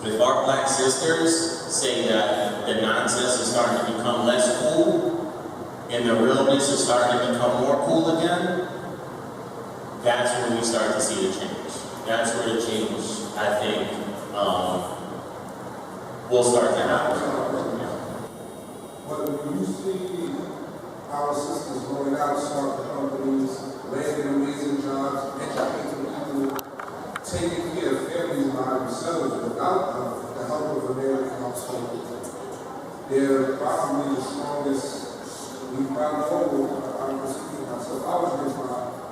if our black sisters say that the nonsense is starting to become less cool and the realness is starting to become more cool again, that's when we start to see the change. That's where the change, I think, will start to happen. But when you see our sisters going out, starting companies, landing amazing jobs, educating people, taking care of families by themselves without the help of American household, they're probably the strongest. We probably all, I'm speaking myself, I was raised by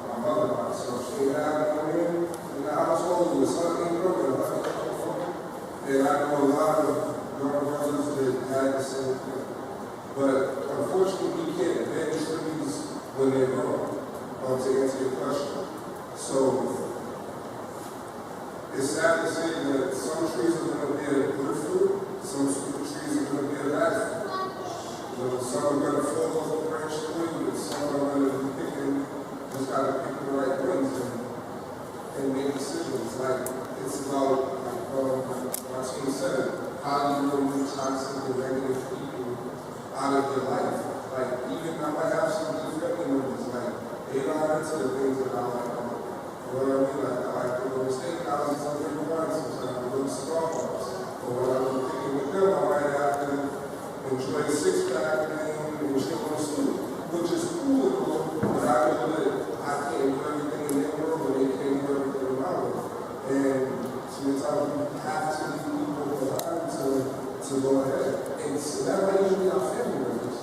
my mother myself. She had a woman in the household with son and brother. And I know a lot of young brothers that had the same thing. But unfortunately, we can't bend trees when they grow, to answer your question. So, it's sad to say that some trees are going to bear good fruit, some trees are going to bear bad fruit. Some are going to fall off the branch quickly, but some are going to be picking, just got to pick the right ones and make decisions. Like, it's about, like Martin said, how do you remove toxic and negative people out of your life? Like, even I might have some good family members, like, they're not into the things that I like. You know what I mean? Like, I like to go to steakhouses on different wines sometimes, I go to Starbucks. Or when I'm thinking with them, I might have to enjoy a six-pack and chill on the stool, which is cool, but I know that I can't do everything in their world, but they can't do everything in my world. And sometimes we have to leave people behind to go ahead. And so that might even be our family members.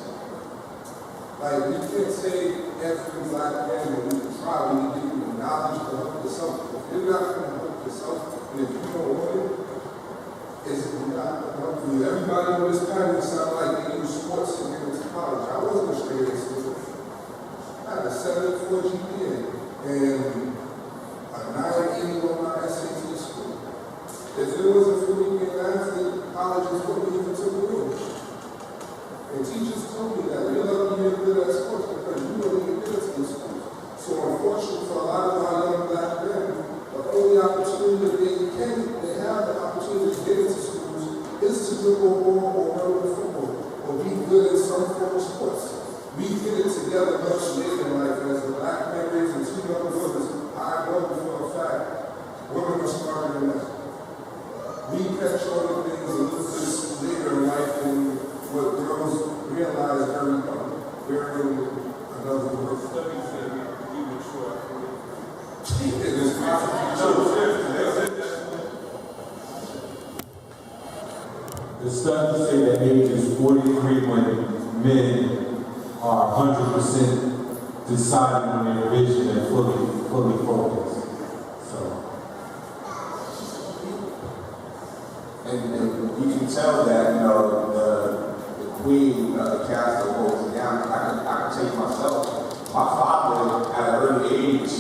Like, we can't say every black man that we can try, we need to give you the knowledge to help yourself. If you're not going to help yourself, and if you don't want it, it's not going to help you. Everybody on this panel sound like they use sports to get into college. I wasn't a straight A student. I had a 7.4 GPA and a 9.80 on my SAT score. If it wasn't for me being an athlete, colleges wouldn't even took me in. And teachers told me that you're lucky you're good at sports because you don't even get into the schools. So unfortunately for a lot of our young black men, the only opportunity that they have the opportunity to get into schools is to dribble ball or run with football or be good at some form of sports. We get it together much later in life as the black men raising two young brothers. I know for a fact women are smarter than that. We catch on to things a little bit later in life than what girls realize very young. We're in another world. Let me say, we were sure. It is The studies say that age is 43 when men are 100% deciding on their vision and fully focused. And you can tell that, you know, the queen of the castle goes down. I can tell you myself, my father at an early age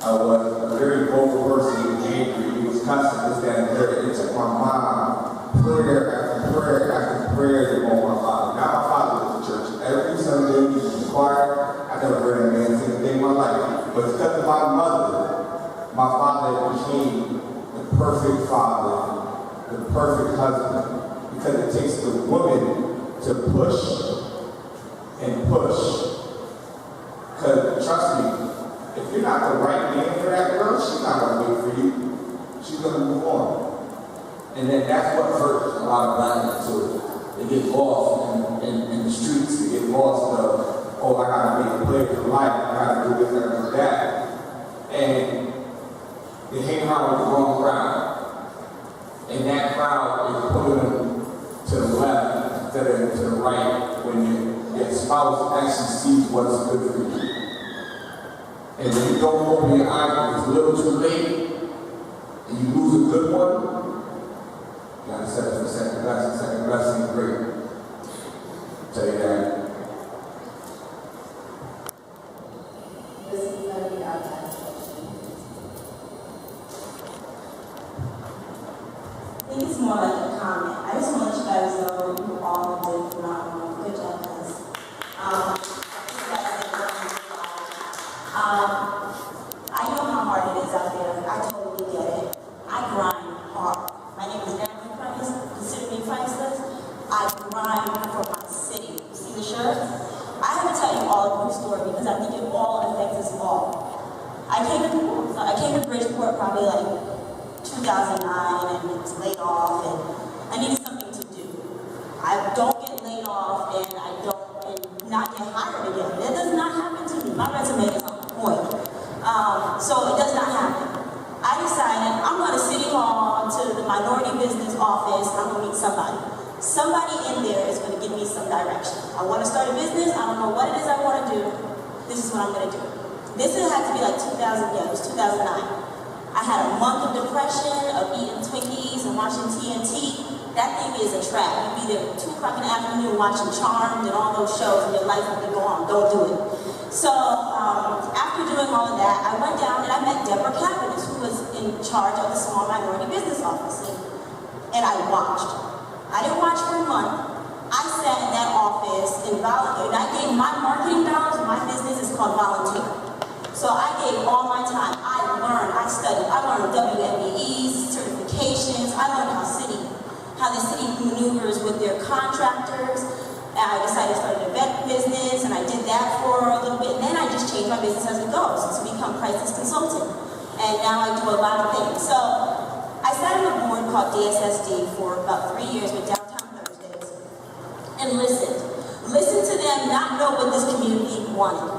was a very vocal person. He was angry, he was cussing, this, that, and the other. It took my mom prayer after prayer to hold my father. Now my father was in church every Sunday, he was in the choir. I never heard that man sing a day in my life. But because of my mother, my father became the perfect father, the perfect husband, because it takes the woman to push and push. Because trust me, if you're not the right man for that girl, she's not going to wait for you. She's going to move on. And then that's what hurts a lot of black men too. They get lost in the streets, they get lost of, oh, I got to make a play for life, I got to do this, I got to do that. And they hang around with the wrong crowd. And that crowd is pulling them to the left instead of to the right when your spouse actually sees what's good for you. And when you don't open your eyes, it's a little too late, and you lose a good one, you gotta set up for second blessing. Second blessing is great. I'll tell you that. This is going to be our last question. I think it's more like a comment. I just want to let you guys know you all did phenomenal. Good job, guys. I know how hard it is out there. I totally get it. I grind hard. My name is Erin Price. Consider me priceless. I grind for my city. You see the shirt? I have to tell you all a quick story because I think it all affects us all. I came into probably like 2009 and was laid off and I needed something to do. I don't get laid off and not get hired again. That does not happen to me. My resume is on point. So it does not happen. I decided I'm going to City Hall to the minority business office and I'm going to meet somebody. Somebody in there is going to give me some direction. I want to start a business. I don't know what it is I want to do. This is what I'm going to do. This had to be like 2009. I had a month of depression, of eating Twinkies and watching TNT. That thing is a trap. You'd be there at 2 o'clock in the afternoon watching Charmed and all those shows and your life would be gone. Don't do it. So after doing all of that, I went down and I met Deborah Capitas, who was in charge of the small minority business office. And I watched. I didn't watch for a month. I sat in that office and volunteered. I gave my marketing dollars. My business is called Volunteer. So I gave all my time. I learned, I studied. I learned WMBEs, certifications. I learned how the city maneuvers with their contractors. I decided to start an event business, and I did that for a little bit. And then I just changed my business as it goes to become crisis consultant. And now I do a lot of things. So I sat on a board called DSSD for about 3 years with Downtown Thursdays and listened. Listened to them not know what this community wanted.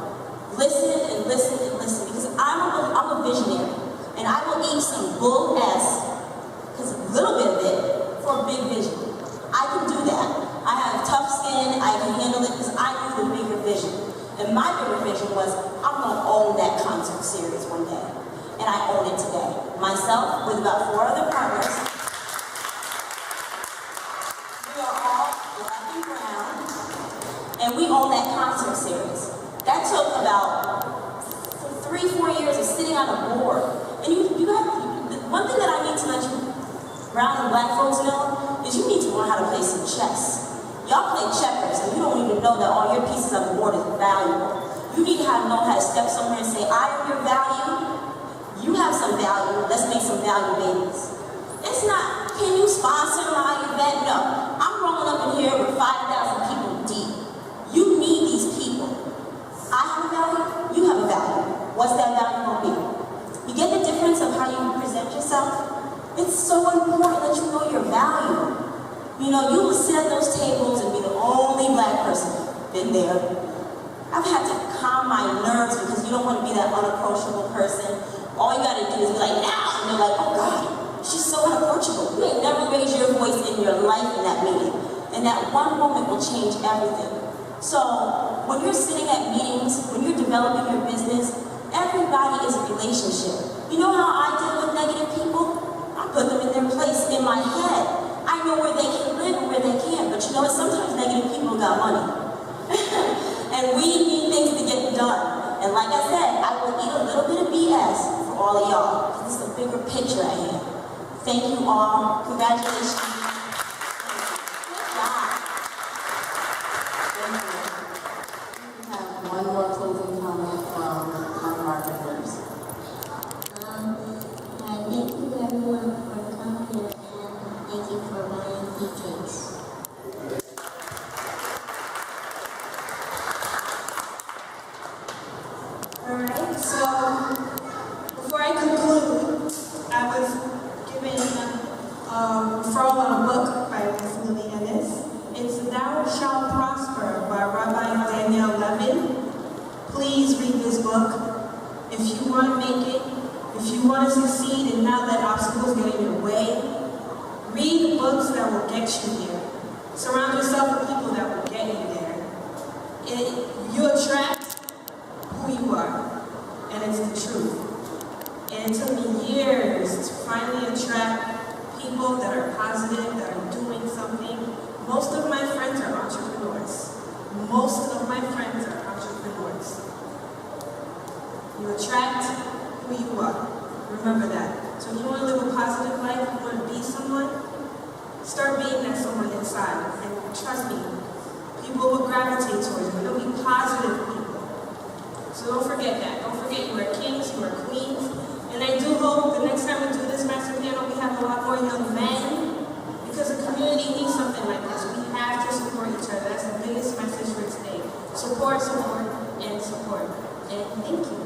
Listen and listen and listen, because I'm a visionary, and I will eat some bull ass, because a little bit of it, for a big vision. I can do that. I have tough skin, I can handle it, because I knew the bigger vision. And my bigger vision was, I'm going to own that concert series one day. And I own it today. Myself, with about 4 other partners. We are all black and brown, and we own that concert series. That took about 3-4 years of sitting on a board. And you have, one thing that I need to let you brown and black folks know is you need to learn how to play some chess. Y'all play checkers and you don't even know that all your pieces on the board is valuable. You need to know how to step somewhere and say, I am your value. You have some value. Let's make some value babies. It's not, can you sponsor my event? No. I'm rolling up in here with 5,000 people deep. You need these people. I have a value. You have a value. What's that value going to be? You get the difference of how you present yourself? It's so important that you know your value. You know, you will sit at those tables and be the only black person. Been there. I've had to calm my nerves because you don't want to be that unapproachable person. All you got to do is be like, now, and they're like, oh God, she's so unapproachable. You ain't never raised your voice in your life in that meeting. And that one moment will change everything. So when you're sitting at meetings, when you're developing your business, everybody is a relationship. You know how I deal with negative people? I put them in their place in my head. I know where they can live and where they can't. But you know what? Sometimes negative people got money. And we need things to get done. And like I said, I will eat a little bit of BS for all of y'all. This is a bigger picture I have. Thank you all. Congratulations. Good job. Thank you. We have one more closing comment from Margaret first. Thank you everyone for coming here and thank you for buying tickets. Alright, so before I conclude, I was given a referral on a book by Ms. Millie Ennis. It's Thou Shalt Prosper by Rabbi Daniel Levin. Please read this book. If you want to make it, if you want to succeed and not let obstacles get in your way, read books that will get you there. Surround yourself with people that will get you there. You attract who you are, and it's the truth. And it took me years to finally attract people that are positive, that are doing something. Most of my friends are entrepreneurs. Most of my friends are entrepreneurs. You attract who you are. Remember that. So if you want to live a positive life, you want to be someone, start being that someone inside. And trust me, people will gravitate towards you. They'll be positive people. So don't forget that. Don't forget you are kings, you are queens. And I do hope the next time we do this master panel, we have a lot more young men, because the community needs something like this. We have to support each other. That's the biggest message for today. Support, support, and support. And thank you.